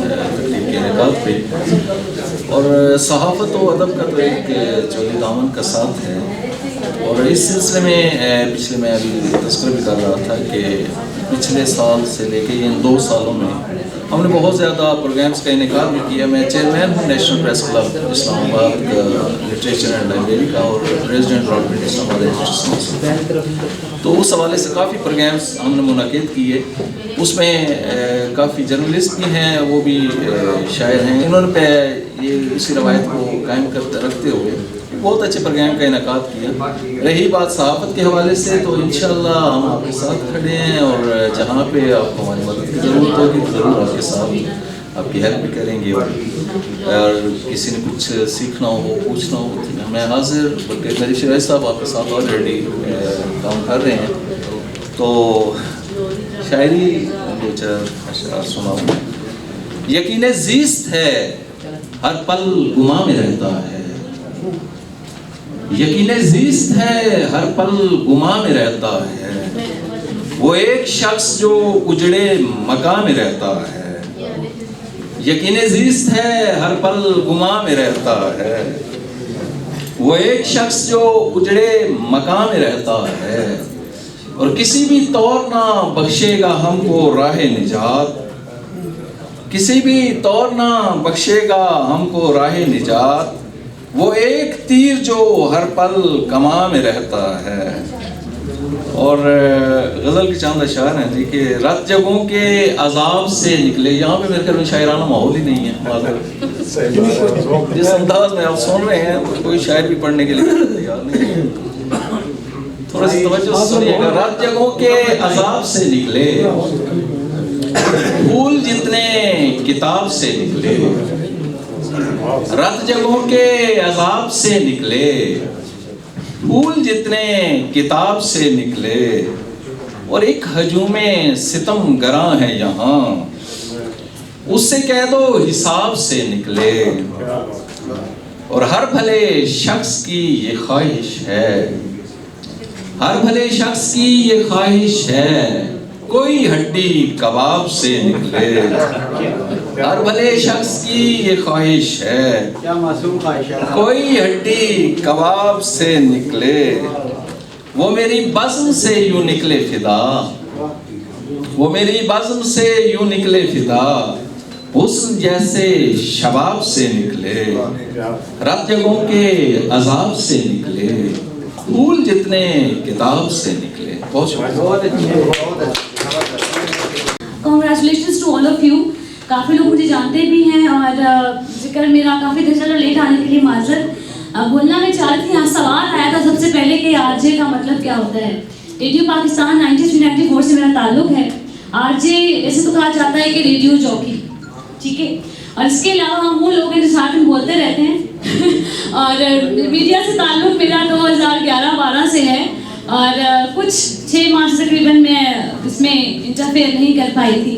تقریب کے انعقاد پہ، اور صحافت و ادب کا تو ایک چولی دامن کا ساتھ ہے، اور اس سلسلے میں پچھلے میں ابھی تذکرہ بھی کر رہا تھا کہ پچھلے سال سے لے کے ان 2 سالوں میں ہم نے بہت زیادہ پروگرامز کا انعقاد بھی کیا۔ میں چیئرمین ہوں نیشنل پریس کلب اسلام آباد کا لٹریچر اینڈ لائبریری کا، اور پریزیڈنٹ رابطہ اسلام آباد، تو اس حوالے سے کافی پروگرامز ہم نے منعقد کیے۔ اس میں کافی جرنلسٹ بھی ہیں، وہ بھی شاعر ہیں، انہوں نے یہ اسی روایت کو قائم رکھتے ہوئے بہت اچھے پروگرام کا انعقاد کیا۔ رہی بات صحافت کے حوالے سے، تو انشاءاللہ ہم آپ کے ساتھ کھڑے ہیں، اور جہاں پہ آپ کو ہماری مدد کی ضرورت ہوگی تو ضرور آپ کے ساتھ آپ کی ہیلپ بھی کریں گے، اور کسی نے کچھ سیکھنا ہو پوچھنا ہو میں حاضر، بلکہ میری شیرازی صاحب آپ کے ساتھ آلریڈی کام کر رہے ہیں، تو شاعری 2-4 اشعار سناؤں۔ یقین زیست ہے ہر پل گماں میں رہتا ہے، یقین زیست ہے ہر پل گماں میں رہتا ہے، وہ ایک شخص جو اجڑے مکان میں رہتا ہے، یقین زیست ہے ہر پل گماں میں رہتا ہے، وہ ایک شخص جو اجڑے مکان میں رہتا ہے، اور کسی بھی طور نہ بخشے گا ہم کو راہ نجات، کسی بھی طور نہ بخشے گا ہم کو راہ نجات، وہ ایک تیر جو ہر پل کماں میں رہتا ہے۔ اور غزل کے چاند اشعار ہیں جی کہ رت جگہوں کے عذاب سے نکلے، یہاں پہ میرے خیال میں شاعرانہ ماحول ہی نہیں ہے، جس انداز میں آپ سن رہے ہیں کوئی شاعر بھی پڑھنے کے لیے تیار نہیں ہے، تھوڑا سی توجہ سے سنیے گا۔ رت جگہوں کے عذاب سے نکلے، پھول جتنے کتاب سے نکلے، رت جگہوں کے عذاب سے نکلے، پھول جتنے کتاب سے نکلے، اور ایک ہجوم ستم گراں ہے یہاں، اس سے کہہ دو حساب سے نکلے، اور ہر بھلے شخص کی یہ خواہش ہے، ہر بھلے شخص کی یہ خواہش ہے، کوئی ہڈی کباب سے نکلے، ہر بھلے شخص کی یہ خواہش ہے، کیا معصوم خواہش ہے، کوئی ہڈی کباب سے نکلے، وہ میری بزم سے یوں نکلے فدا، وہ میری بزم سے یوں نکلے فدا، حسن جیسے شباب سے نکلے، رت جگہوں کے عذاب سے نکلے، پھول جتنے کتاب سے نکلے۔ بہت شکریہ۔ Congratulations to all of you. کافی لوگ مجھے جانتے بھی ہیں، اور ذکر میرا کافی دیر چلا، لیٹ آنے کے لیے معذرت۔ بولنا میں چاہ رہی تھی، یہاں سوال آیا تھا سب سے پہلے کہ آر جے کا مطلب کیا ہوتا ہے۔ ریڈیو پاکستان 93-94 سے میرا تعلق ہے۔ آر جے ایسے تو کہا جاتا ہے کہ ریڈیو جوکی، ٹھیک ہے، اور اس کے علاوہ ہم وہ لوگ ہیں جو ساتھ میں بولتے رہتے ہیں، اور میڈیا سے تعلق میرا 2011-12 سے ہے، اور کچھ 6 ماہ سے تقریباً میں اس میں انٹرفیئر نہیں کر پائی تھی،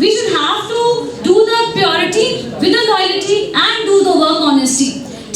We should have to do the purity with the loyalty and do the work honesty.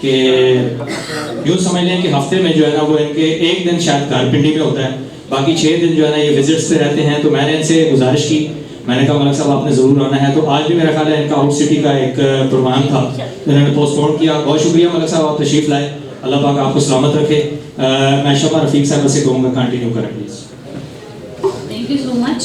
کہ یوں سمجھ لیں کہ ہفتے میں جو ہے نا وہ ان کے ایک دن شاید گھر پنڈی میں ہوتا ہے، باقی 6 دن جو ہے نا یہ وزٹس پہ رہتے ہیں. تو میں نے ان سے گزارش کی، میں نے کہا ملک صاحب آپ نے ضرور آنا ہے. تو آج بھی میرا خیال ہے ان کا آؤٹ سٹی کا ایک پروگرام تھا، انہوں نے پوسٹ پون کیا. بہت شکریہ ملک صاحب، آپ تشریف لائے، اللہ پاک آپ کو سلامت رکھے. میں شمع رفیق صاحب سے کہوں گا کنٹینیو کریں پلیز. تھینک یو سو مچ.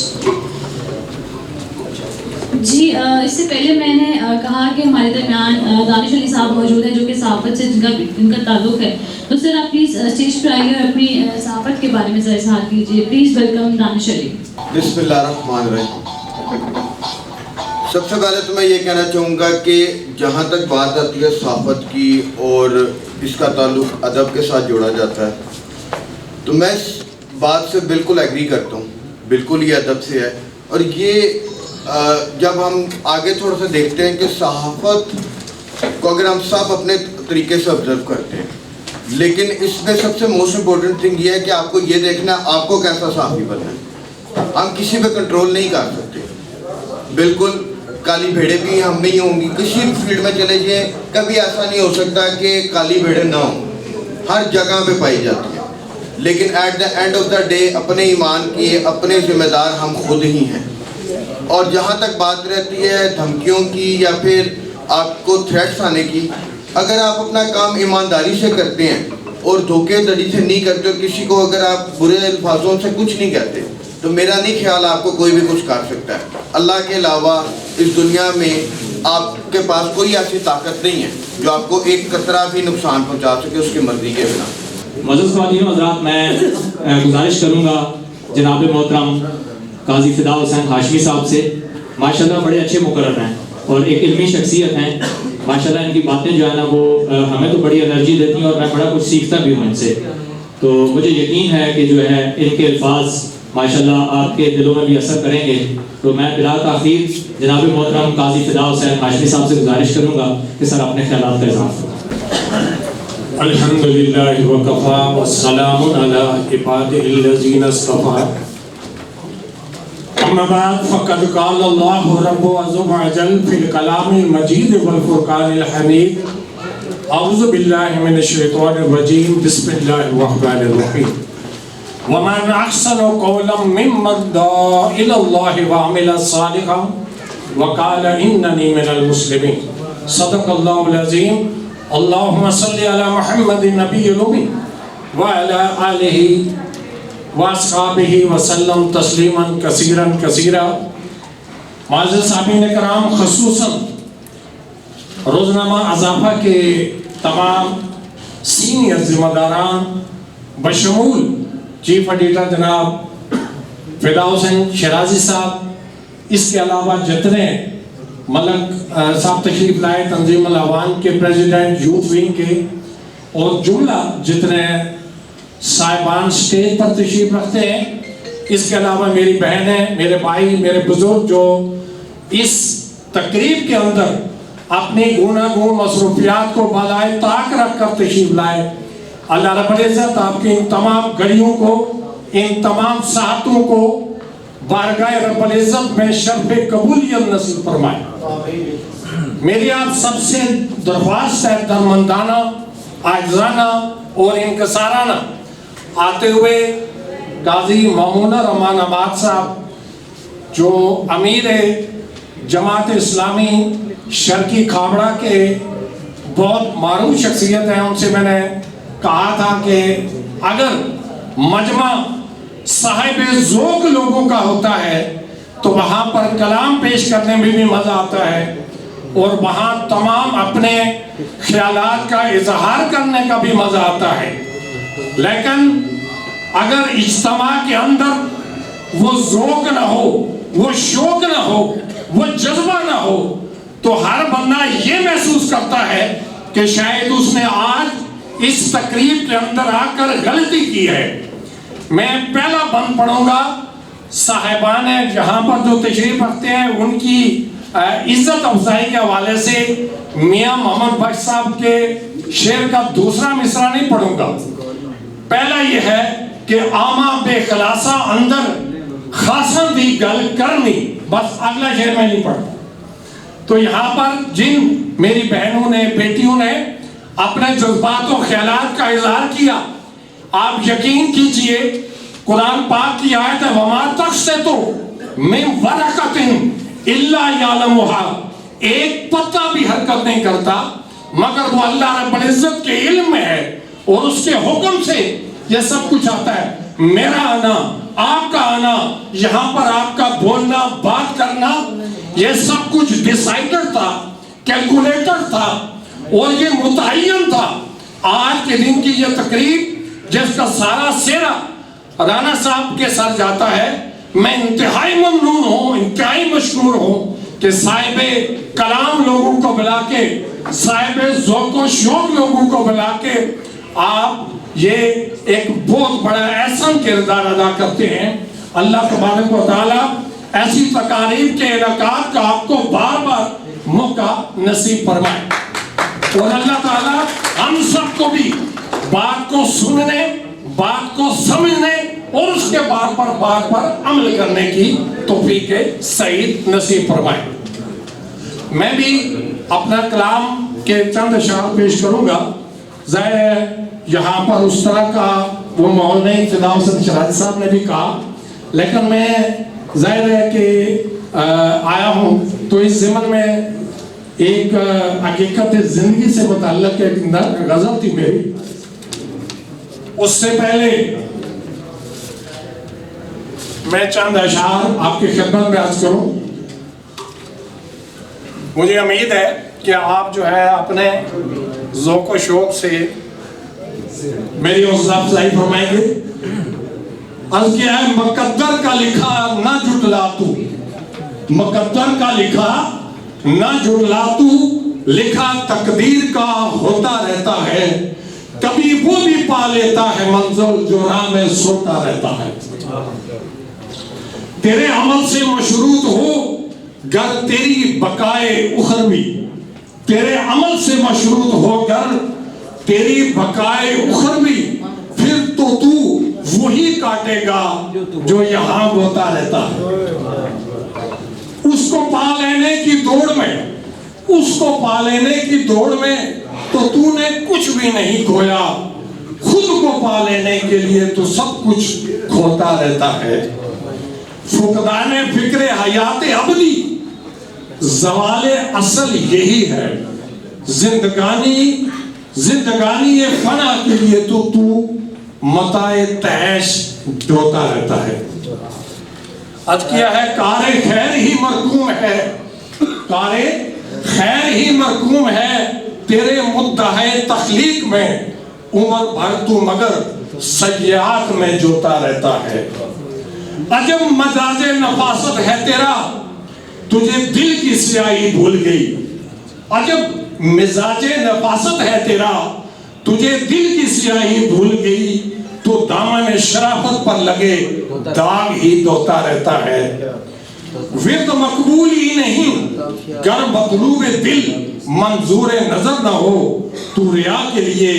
جی اس سے پہلے میں نے کہا کہ ہمارے درمیان دانش علی صاحب موجود ہیں جو کہ صحافت سے جن کا تعلق ہے. تو سر آپ پلیز اسٹیج پر آئیے اور اپنی صحافت کے بارے میں ذرا اظہار کیجیے. پلیز ویلکم دانش علی. بسم اللہ الرحمن الرحیم. سب سے پہلے تو میں یہ کہنا چاہوں گا کہ جہاں تک بات آتی ہے صحافت کی اور اس کا تعلق ادب کے ساتھ جوڑا جاتا ہے، تو میں اس بات سے بالکل ایگری کرتا ہوں، بالکل یہ ادب سے ہے. اور یہ جب ہم آگے تھوڑا سا دیکھتے ہیں کہ صحافت کو اگر ہم سب اپنے طریقے سے آبزرو کرتے ہیں، لیکن اس میں سب سے موسٹ امپورٹنٹ تھنگ یہ ہے کہ آپ کو یہ دیکھنا ہے آپ کو کیسا صحافی بننا ہے. ہم کسی پہ کنٹرول نہیں کر سکتے. بالکل کالی بھیڑیں بھی ہم میں ہی ہوں گی، کسی بھی فیلڈ میں چلے جائیں، کبھی ایسا نہیں ہو سکتا کہ کالی بھیڑیں نہ ہوں، ہر جگہ پہ پائی جاتی ہیں. لیکن at the end of the day اپنے ایمان کی اپنے ذمہ دار ہم خود ہی ہیں. اور جہاں تک بات رہتی ہے دھمکیوں کی یا پھر آپ کو تھریٹس آنے کی، اگر آپ اپنا کام ایمانداری سے کرتے ہیں اور دھوکے دھڑی سے نہیں کرتے اور کسی کو اگر آپ برے الفاظوں سے کچھ نہیں کہتے، تو میرا نہیں خیال آپ کو کوئی بھی کچھ کر سکتا ہے. اللہ کے علاوہ اس دنیا میں آپ کے پاس کوئی ایسی طاقت نہیں ہے جو آپ کو ایک قطرہ بھی نقصان پہنچا سکے اس کی مرضی کے بنا. معزز خواتین و حضرات، میں گزارش کروں گا جناب محترم قاضی فدا حسین ہاشمی صاحب سے. ماشاءاللہ بڑے اچھے مقرر ہیں اور ایک علمی شخصیت ہیں. ماشاءاللہ ان کی باتیں جو ہے نا وہ ہمیں تو بڑی انرجی دیتی ہیں اور میں بڑا کچھ سیکھتا بھی ہوں ان سے. تو مجھے یقین ہے کہ جو ہے ان کے الفاظ ماشاءاللہ آپ کے دلوں میں بھی اثر کریں گے. تو میں بلا تاخیر جناب محترم قاضی فدا حسین ہاشمی صاحب سے گزارش کروں گا کہ سر اپنے خیالات کا اظہار کریں. الحمدللہ وکفا والسلام علی عبادہ الذین اصطفیٰ. اما بعد فقد قال اللہ رب عز و جل فی الکلام المجید والفرقان الحمید. اعوذ باللہ من الشیطان الرجیم. بسم اللہ الرحمن الرحیم. ومن احسن قولا ممن دعا الی اللہ وعمل صالحا وقال اننی من المسلمین. صدق اللہ العظیم. اللہم صلی علی محمد النبی الامی وعلی آلہ واصحابہ وسلم تسلیما کثیرا کثیرا. معزز صاحبین کرام، خصوصاً روزنامہ اضافہ کے تمام سینئر ذمہ داران بشمول چیف ایڈیٹر جناب فدا حسین شیرازی صاحب، اس کے علاوہ جتنے ملک صاحب تشریف لائے تنظیم الاعوان کے پریزیڈنٹ، یوتھ ونگ کے، اور جملہ جتنے صاحبان سٹیج پر تشریف رکھتے ہیں، اس کے علاوہ میری بہنیں، میرے بھائی، میرے بزرگ جو اس تقریب کے اندر اپنی گوناگون مصروفیات کو بالائے طاق رکھ کر تشریف لائے، اللہ رب العزت آپ کی ان تمام گھڑیوں کو، ان تمام ساعتوں کو بارگاہ رب العزت میں شرف قبولیت نصیب فرمائے. میری آپ سب سے درخواست ہے درمندانہ، عاجزانہ اور انکسارانہ، آتے ہوئے قاضی مامون رحمان آباد صاحب جو امیر جماعت اسلامی شرقی کھابڑا کے بہت معروف شخصیت ہیں، ان سے میں نے کہا تھا کہ اگر مجمع صاحب ذوق لوگوں کا ہوتا ہے تو وہاں پر کلام پیش کرنے میں بھی مزہ آتا ہے اور وہاں تمام اپنے خیالات کا اظہار کرنے کا بھی مزہ آتا ہے. لیکن اگر اجتماع کے اندر وہ ذوق نہ ہو، وہ شوق نہ ہو، وہ جذبہ نہ ہو، تو ہر بندہ یہ محسوس کرتا ہے کہ شاید اس نے آج اس تقریب کے اندر آ کر غلطی کی ہے. میں پہلا بند پڑھوں گا. صاحبان جہاں پر جو تشریف رکھتے ہیں ان کی عزت افزائی کے حوالے سے میاں محمد بخش صاحب کے شعر کا دوسرا مصرع نہیں پڑھوں گا. پہلا یہ ہے کہ آما بے خلاصہ اندر خاصن دی گل کرنی، بس اگلا شعر میں نہیں پڑھا. تو یہاں پر جن میری بہنوں نے، بیٹیوں نے اپنے جذبات و خیالات کا اظہار کیا. آپ یقین کیجئے قرآن پاک کی آیت ہے وَمَا تَخْسَتُ مِن وَرَقَةٍ إِلَّا يَعْلَمُهَا, ایک پتا بھی حرکت نہیں کرتا مگر وہ اللہ رب العزت کے علم میں ہے اور اس کے حکم سے یہ سب کچھ آتا ہے. میرا آنا, آپ کا آنا, یہاں پر آپ کا بولنا, بات کرنا, یہ سب کچھ ڈیسائیڈر تھا, کیلکولیٹر تھا اور یہ متعین تھا. آج کے دن کی یہ تقریب جس کا سارا سیرا رانا صاحب کے سر جاتا ہے, میں انتہائی ممنون ہوں, انتہائی مشکور ہوں کہ صاحب کلام لوگوں کو بلا کے, صاحب ذوق و شوق لوگوں کو بلا کے آپ یہ ایک بہت بڑا احسان کردار ادا کرتے ہیں. اللہ تبارک و تعالیٰ ایسی تقاریب کے انعقاد کا آپ کو بار بار موقع نصیب فرمائے اور اللہ تعالیٰ ہم سب کو بھی بات کو سننے, بات کو سمجھنے اور اس کے بات پر عمل کرنے کی توفیق سعید نصیب فرمائے. میں بھی اپنا کلام کے چند اشعار پیش کروں گا. ظاہر ہے یہاں پر اس طرح کا وہ ماحول نہیں, فدا حسن شرازی صاحب نے بھی کہا, لیکن میں ظاہر ہے کہ آیا ہوں تو اس ضمن میں ایک حقیقت زندگی سے متعلق ایک غزل تھی میری. اس سے پہلے میں چند اشعار آپ کی خدمت میں عرض کروں. مجھے امید ہے کہ آپ جو ہے اپنے ذوق و شوق سے میری حوصلہ افزائی فرمائیں گے. عرض کیا ہے مقدر کا لکھا نہ جھٹلا تو, مقدر کا لکھا نہ جھٹلا تو, لکھا تقدیر کا ہوتا رہتا ہے, کبھی وہ بھی پا لیتا ہے منزل جو راہ میں سوتا رہتا ہے. تیرے عمل سے مشروط ہو گر تیری بقائے اخروی, تیرے عمل سے مشروط ہو گر تیری بقائے اخروی, پھر تو وہی کاٹے گا جو یہاں بوتا رہتا ہے. اس کو پا لینے کی دوڑ میں, اس کو پا لینے کی دوڑ میں تو نے کچھ بھی نہیں کھویا, خود کو پا لینے کے لیے تو سب کچھ کھوتا رہتا ہے. فقدان فکر حیات ابدی زوال اصل یہی ہے, زندگانی فنا کے لیے تو متاع تعیش ڈھوتا رہتا ہے. عرض کیا ہے کار خیر ہی مرکوم ہے, کار خیر ہی مرکوم ہے, تیرے مدعے تخلیق میں عمر بھر تو مگر سیئات میں جوتا رہتا ہے. عجب مزاج نفاست ہے تیرا, تجھے دل کی سیاہی بھول گئی. عجب مزاج نفاست ہے تیرا, تجھے دل کی سیاہی بھول گئی, تو دامن شرافت پر لگے داغ ہی دھوتا رہتا ہے. ورد مقبول ہی نہیں گر مطلوب دل منظور نظر نہ ہو, تو ریا کے لیے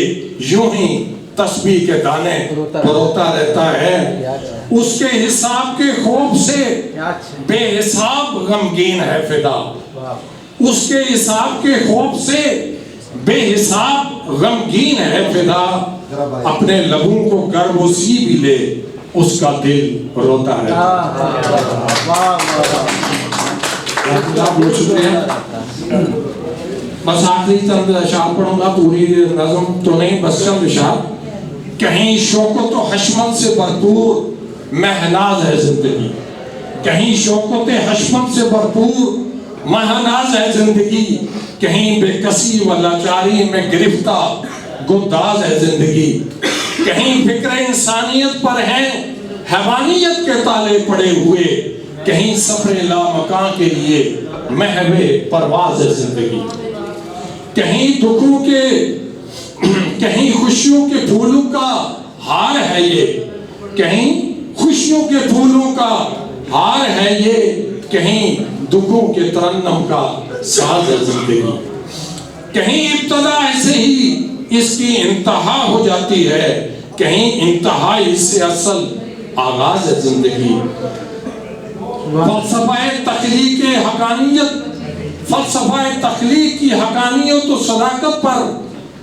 یوں ہی تسبیح کے دانے پروتا رہتا ہے. اس کے حساب کے خوف سے بے حساب غمگین ہے فدا, اس کے حساب کے خوف سے بے حساب غمگین ہے فدا. اپنے لبوں کو گر وہ سی بھی لے اس کا دل روتا رہتا ہے. بس آخری چند اشعار پڑھوں گا, پوری نظم تو نہیں, بس چند اشعار. کہیں شوکت و حشمت سے بھرپور مہناز ہے زندگی, کہیں شوکت حشمت سے بھرپور مہناز ہے زندگی, کہیں بے کسی و لاچاری میں گرفتہ گداز ہے زندگی, کہیں فکر انسانیت پر ہیں حیوانیت کے تالے پڑے ہوئے, کہیں سفر لا مکان کے لیے محو پرواز ہے زندگی. کہیں دکھوں کے, کہیں خوشیوں کے پھولوں کا ہار ہے یہ, کہیں خوشیوں کے پھولوں کا ہار ہے یہ, کہیں دکھوں کے ترنم کا ساز ہے زندگی. کہیں ابتدا ایسے ہی اس کی انتہا ہو جاتی ہے, کہیں انتہا اس سے اصل آغاز ہے زندگی. فلسفہ تخلیق حقانیت, فلسفہ تخلیق کی حقانیت و صداقت پر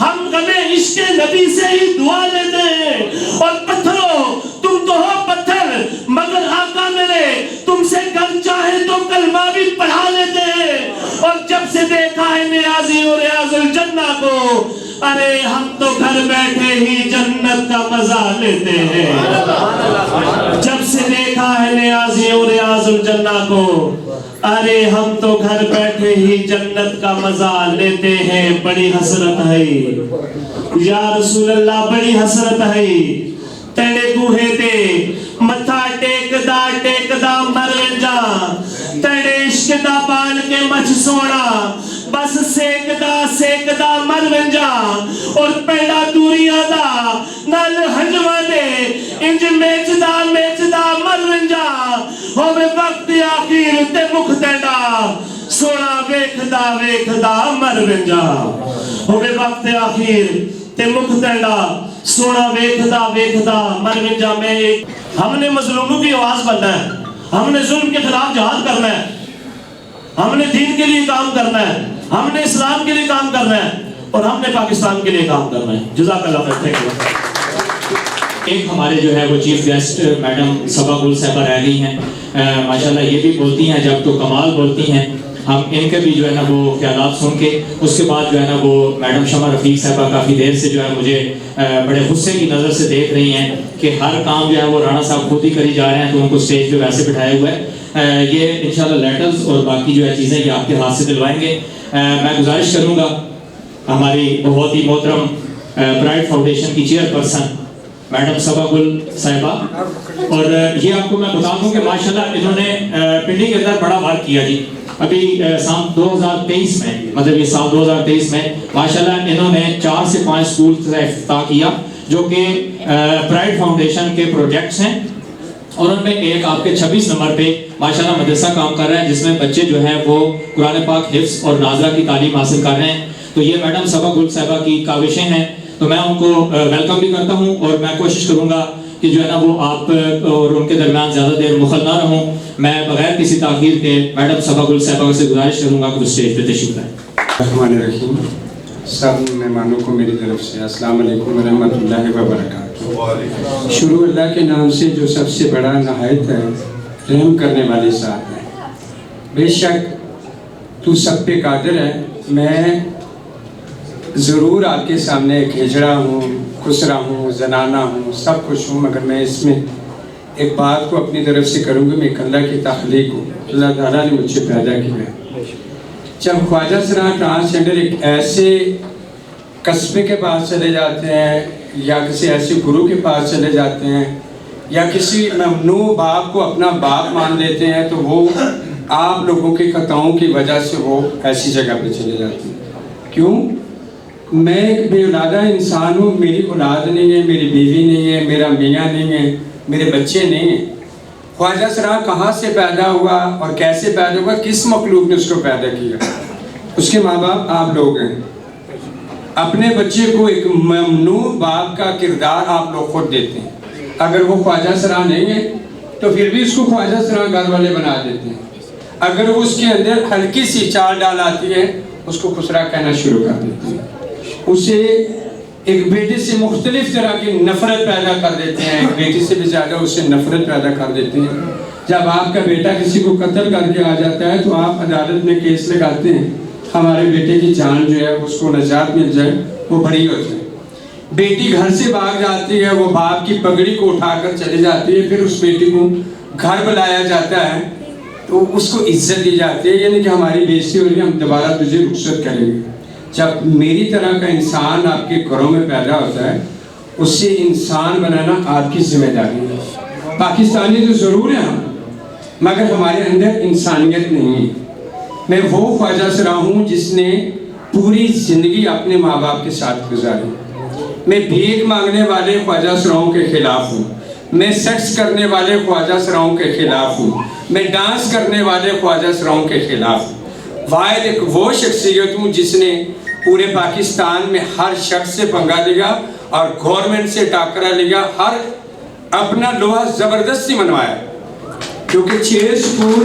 ہم غمِ عشق نبی سے ہی دعا لیتے ہیں. اور پتھروں تم تو ہو پتھر مگر آقا میرے تم سے کل چاہے تو کلمہ بھی پڑھا لیتے ہیں. اور جب سے دیکھا ہے نیازی اور ریاض الجنہ کو ارے ہم تو گھر بیٹھے ہی جنت کا مزہ لیتے ہیں. جب سے دیکھا ہے نیازی اور ریاض الجنہ کو ارے ہم تو گھر بیٹھے ہی جنت کا مزہ لیتے ہیں. بڑی حسرت ہے یا رسول اللہ, بڑی حسرت ہے. تیرے کوہے تے متھا ٹیک دا مر جا, تیرے عشق دا بال کے مچھ سونا بس سیک دا مر جا. اور پیڑا دوریاں دا نال ہنجواں دے انج میچ دا مر جا. ہوے وقت آخر تے مکھ تیرا سونا ویکھدا مر جا. ہوے وقت آخر تے مکھ تیرا سونا ویکھدا مر جا. ہم نے مظلوموں کی آواز بننا ہے, ہم نے ظلم کے خلاف جہاد کرنا ہے, ہم نے دین کے لیے کام کرنا ہے, ہم نے اسلام کے لیے کام کرنا ہے, اور ہم نے پاکستان کے لیے کام کرنا ہے. جزاک اللہ خیر. Thank you. ایک ہمارے جو ہے وہ چیف گیسٹ میڈم صبا گل صاحبہ رہ گئی ہیں. ماشاءاللہ یہ بھی بولتی ہیں جب تو کمال بولتی ہیں. ہم ان کے بھی جو ہے نا وہ خیالات سن کے اس کے بعد جو ہے نا وہ میڈم شمع رفیق صاحبہ کافی دیر سے جو ہے مجھے بڑے غصے کی نظر سے دیکھ رہی ہیں کہ ہر کام جو ہے وہ رانا صاحب خود ہی کری جا رہے ہیں, تو ان کو اسٹیج پہ ویسے بٹھائے ہوئے ہیں. یہ انشاءاللہ لیٹرز اور باقی جو ہے چیزیں یہ آپ کے ہاتھ سے دلوائیں گے. میں گزارش کروں گا ہماری بہت ہی محترم برائٹ فاؤنڈیشن کی چیئر پرسن میڈم صبا گل صاحبہ, اور یہ آپ کو میں بتا دوں کہ ماشاءاللہ انہوں نے پنڈی کے اندر بڑا ورک کیا جی. ابھی سال 2023 میں مطلب یہ سال 2023 میں ماشاءاللہ انہوں نے 4 سے 5 اسکول کا افتتاح کیا جو کہ برائٹ فاؤنڈیشن کے پروجیکٹس ہیں, اور ان میں ایک آپ کے 26 نمبر پہ ماشاءاللہ مدرسہ کام کر رہا ہے جس میں بچے جو ہیں وہ قرآن پاک حفظ اور نازلہ کی تعلیم حاصل کر رہے ہیں. تو یہ میڈم صبا گل صاحبہ کی کاوشیں ہیں, تو میں ان کو ویلکم بھی کرتا ہوں, اور میں کوشش کروں گا کہ جو ہے نا وہ آپ اور ان کے درمیان زیادہ دیر مخل نہ رہوں. میں بغیر کسی تاخیر کے میڈم صبا گل صاحبہ سے گزارش کروں گا کہ وہ اسٹیج پہ تشریف لائیں. الرحمن الرحیم. سب مہمانوں کو میری طرف سے السلام علیکم ورحمۃ اللہ وبرکاتہ. شروع اللہ کے نام سے جو سب سے بڑا نہایت ہے رحم کرنے والے صاحب ہیں. بے شک تو سب پہ قادر ہے. میں ضرور آپ کے سامنے ایک ہجڑا ہوں, خسرا ہوں, زنانہ ہوں, سب کچھ ہوں, مگر میں اس میں ایک بات کو اپنی طرف سے کروں گی. میں ایک اللہ کی تخلیق ہوں, اللہ تعالیٰ نے مجھے پیدا کیا ہے. جب خواجہ سرا ٹرانسجنڈر ایک ایسے قصبے کے پاس چلے جاتے ہیں یا کسی ایسے گرو کے پاس چلے جاتے ہیں یا کسی ممنوع باپ کو اپنا باپ مان لیتے ہیں, تو وہ آپ لوگوں کے خطاؤں کی وجہ سے وہ ایسی جگہ پہ چلے جاتے ہیں. کیوں؟ میں ایک بے اولادہ انسان ہوں, میری اولاد نہیں ہے, میری بیوی نہیں ہے, میرا میاں نہیں ہے, میرے بچے نہیں ہیں. خواجہ سرا کہاں سے پیدا ہوا اور کیسے پیدا ہوا, کس مخلوق نے اس کو پیدا کیا؟ اس کے ماں باپ آپ لوگ ہیں. اپنے بچے کو ایک ممنوع باپ کا کردار آپ لوگ خود دیتے ہیں. اگر وہ خواجہ سرا نہیں ہے تو پھر بھی اس کو خواجہ سرا گھر والے بنا دیتے ہیں. اگر وہ اس کے اندر ہلکی سی چال ڈال آتی ہے اس کو خسرا کہنا شروع کر دیتے ہیں. اسے ایک بیٹے سے مختلف طرح کی نفرت پیدا کر دیتے ہیں, ایک بیٹی سے بھی زیادہ اسے نفرت پیدا کر دیتے ہیں. جب آپ کا بیٹا کسی کو قتل کر کے آ جاتا ہے تو آپ عدالت میں کیس لگاتے ہیں ہمارے بیٹے کی جان جو ہے اس کو نجات مل جائے, وہ بری ہو جائے. بیٹی گھر سے بھاگ جاتی ہے, وہ باپ کی پگڑی کو اٹھا کر چلی جاتی ہے, پھر اس بیٹی کو گھر بلایا جاتا ہے تو اس کو عزت دی جاتی ہے, یعنی کہ ہماری بےعزتی ہو رہی ہے, ہم دوبارہ تجھے رخصت کریں گے. جب میری طرح کا انسان آپ کے گھروں میں پیدا ہوتا ہے اس سے انسان بنانا آپ کی ذمہ داری ہے. پاکستانی تو ضرور ہیں ہم, مگر ہمارے اندر انسانیت نہیں ہے. میں وہ خواجہ سرا ہوں جس نے پوری زندگی اپنے ماں باپ کے ساتھ گزاری. میں بھیک مانگنے والے خواجہ سراؤں کے خلاف ہوں, میں سیکس کرنے والے خواجہ سراؤں کے خلاف ہوں, میں ڈانس کرنے والے خواجہ سراؤں کے خلاف ہوں. واحد ایک وہ شخصیت ہوں جس نے پورے پاکستان میں ہر شخص سے پنگا لیا اور گورنمنٹ سے ٹاکرا لیا, ہر اپنا لوہا زبردستی منوایا. کیونکہ 6 سکول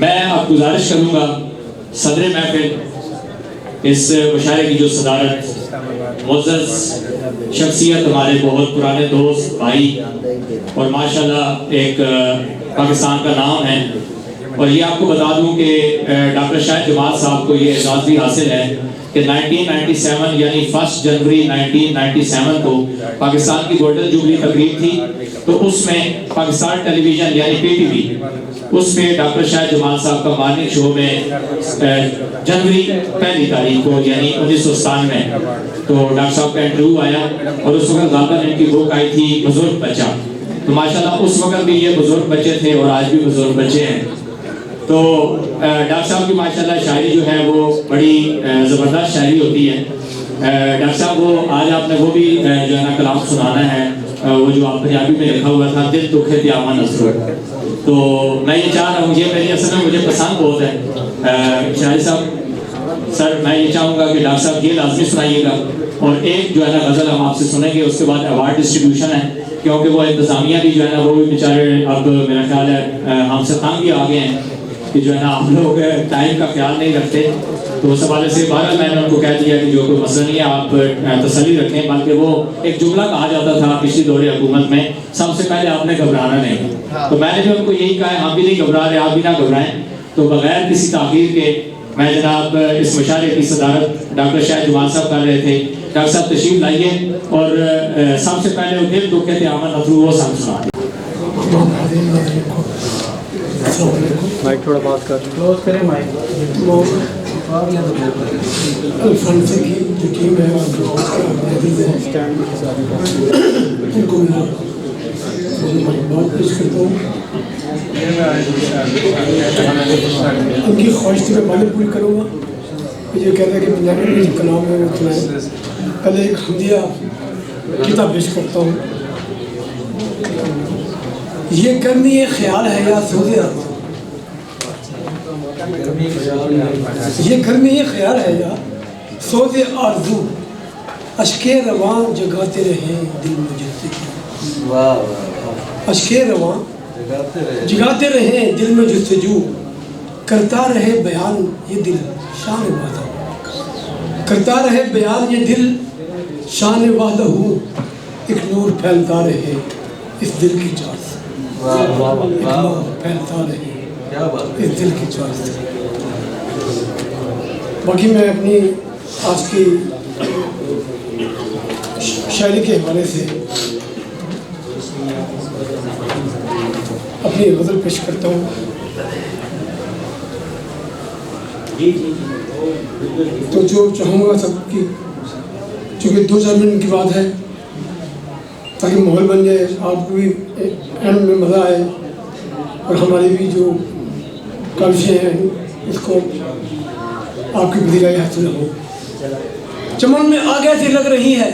میں اب گزارش کروں گا صدر محفل اس مشاعرے کی جو صدارت معزز شخصیت ہمارے بہت پرانے دوست بھائی اور ماشاءاللہ ایک پاکستان کا نام ہے، اور یہ آپ کو بتا دوں کہ ڈاکٹر شاہد جمال صاحب کو یہ اعزاز بھی حاصل ہے کہ 1997 یعنی 1 جنوری 1997 کو پاکستان کی گولڈن جوبلی تقریب تھی، تو اس میں پاکستان ٹیلی ویژن یعنی PTV اس میں ڈاکٹر شاہد جمال صاحب کا مارننگ شو میں جنوری 1 تاریخ کو یعنی 1997 میں تو ڈاکٹر صاحب کا انٹرویو آیا، اور اس وقت غالباً ان کی بک آئی تھی بزرگ بچہ، تو ماشاءاللہ اس وقت بھی یہ بزرگ بچے تھے اور آج بھی بزرگ بچے ہیں۔ تو ڈاکٹر صاحب کی ماشاءاللہ شاعری جو ہے وہ بڑی زبردست شاعری ہوتی ہے۔ ڈاکٹر صاحب وہ آج آپ نے وہ بھی جو ہے نا کلام سنانا ہے، وہ جو آپ پنجابی میں لکھا ہوا تھا دل دکھے تیاما نصر، تو میں یہ چاہ رہا ہوں، یہ میری اصل میں مجھے پسند بہت ہے شاعری صاحب، سر میں یہ چاہوں گا کہ ڈاکٹر صاحب یہ لازمی سنائیے گا، اور ایک جو ہے نا غزل ہم آپ سے سنیں گے، اس کے بعد ایوارڈ ڈسٹریبیوشن ہے، کیونکہ وہ انتظامیہ بھی جو ہے نا وہ بھی بیچارے اب میرا خیال ہے ہم سے تنگ بھی آ گئے ہیں کہ جو ہے نا آپ لوگ ٹائم کا خیال نہیں رکھتے، تو اس حوالے سے بہرحال میں نے ان کو کہہ دیا کہ جو کوئی مسئلہ نہیں ہے آپ تسلی رکھیں، بلکہ وہ ایک جملہ کہا جاتا تھا پچھلی دور حکومت میں، سب سے پہلے آپ نے گھبرانا نہیں، تو میں نے بھی ان کو یہی کہا ہے ہم بھی نہیں گھبرا رہے، آپ بھی نہ گھبرائیں، تو بغیر کسی تاخیر کے میں جناب اس مشاعرے کی صدارت ڈاکٹر شاہد جمال صاحب کر رہے تھے۔ ڈاکٹر صاحب تشریف لائیے اور سب سے پہلے وہ دل دکھے تیاما نصر وہ سب سنائیں۔ مائک تھوڑا بات کر کلوز کریں مائک۔ الفانسے کی جو ٹیم ہے ان کو میں بہت پیش کرتا ہوں، ان کی خواہش تھی میں بعد پوری کروں گا۔ مجھے کہتا ہے کہ پنجابی میں جو کلام ہے وہ سنائیں، پہلے ایک حمدیہ کتاب پیش کرتا ہوں۔ یہ کرنی یہ خیال ہے یا سوزے آرزو، یہ کرنی یہ خیال ہے یا سوزے آرزو، اشکے رواں جگاتے رہیں دل میں جستجو، اشکے رواں جگاتے رہیں دل میں جستجو، کرتا رہے بیان یہ دل شان وحدہ، کرتا رہے بیان یہ دل شان وحدہ، ایک نور پھیلتا رہے اس دل کی چار سے، ایک نور پھیلتا رہے اس دل کی چار سے۔ باقی میں اپنی آج کی شاعری کے حوالے سے اپنی غزل پیش کرتا ہوں۔ تو جو چاہوں گا سب کی، چونکہ 2-4 منٹ کی بات ہے تاکہ ماحول بن جائے، آپ کو بھی اینڈ میں مزہ آئے اور ہماری بھی جو کاوشیں ہیں اس کو آپ کی پذیرائی حاصل ہو۔ چمن میں آگ ایسی لگ رہی ہے،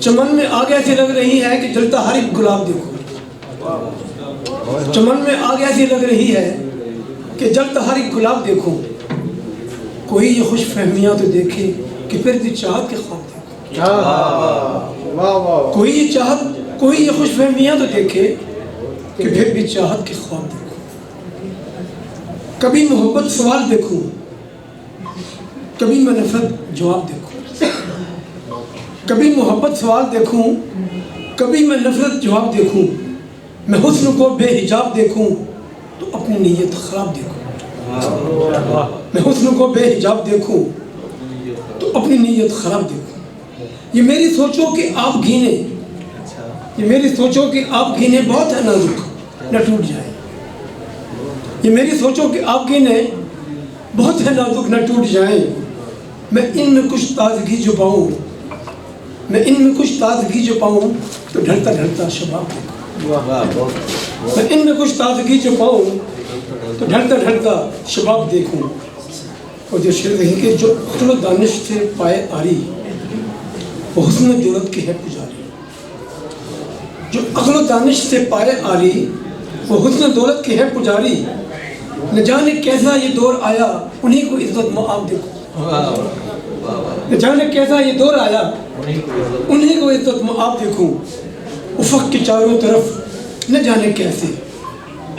چمن میں آگ ایسی لگ رہی ہے کہ جلتا ہر ایک گلاب دیکھو، چمن میں آگ ایسی لگ رہی ہے کہ جلتا ہر ایک گلاب دیکھو، کوئی یہ خوش فہمیاں تو دیکھے کہ پھر بھی چاہت کے خواب دیکھو، کوئی یہ خوش فہمیاں تو دیکھے کہ پھر بھی چاہت کے خواب دیکھو، کبھی محبت سوال دیکھوں، کبھی میں نفرت جواب دیکھوں، کبھی محبت سوال دیکھوں، کبھی میں نفرت جواب دیکھوں، میں حسن کو بے حجاب دیکھوں تو اپنی نیت خراب دیکھوں، میں حسن کو بے حجاب دیکھوں تو اپنی نیت خراب دیکھوں، یہ میری سوچوں کہ آپ گھینے، یہ میری سوچوں کہ آپ گھینے بہت ہے نازک نہ ٹوٹ جائے، یہ میری سوچوں کہ آپ گھینے بہت ہے نازک نہ ٹوٹ جائیں، میں ان میں کچھ تازگی جو پاؤں، میں ان میں کچھ تازگی جو پاؤں تو ڈھلتا ڈھلتا شباب دیکھوں، میں ان میں کچھ تازگی جو پاؤں تو ڈھلتا ڈھلتا شباب دیکھوں۔ اور جو شعر دیکھیں کہ جو عقل و دانش سے پائے آری وہ حسن دولت کی ہے پجاری، جو عقل و دانش سے پائے آری وہ حسن دولت کی ہے پجاری، نہ جانے کیسا یہ دور آیا انہی کو عزت مآب دیکھو، نہ جانے کیسا یہ دور آیا انہی کو عزت مآب دیکھوں، افق کے چاروں طرف نہ جانے کیسے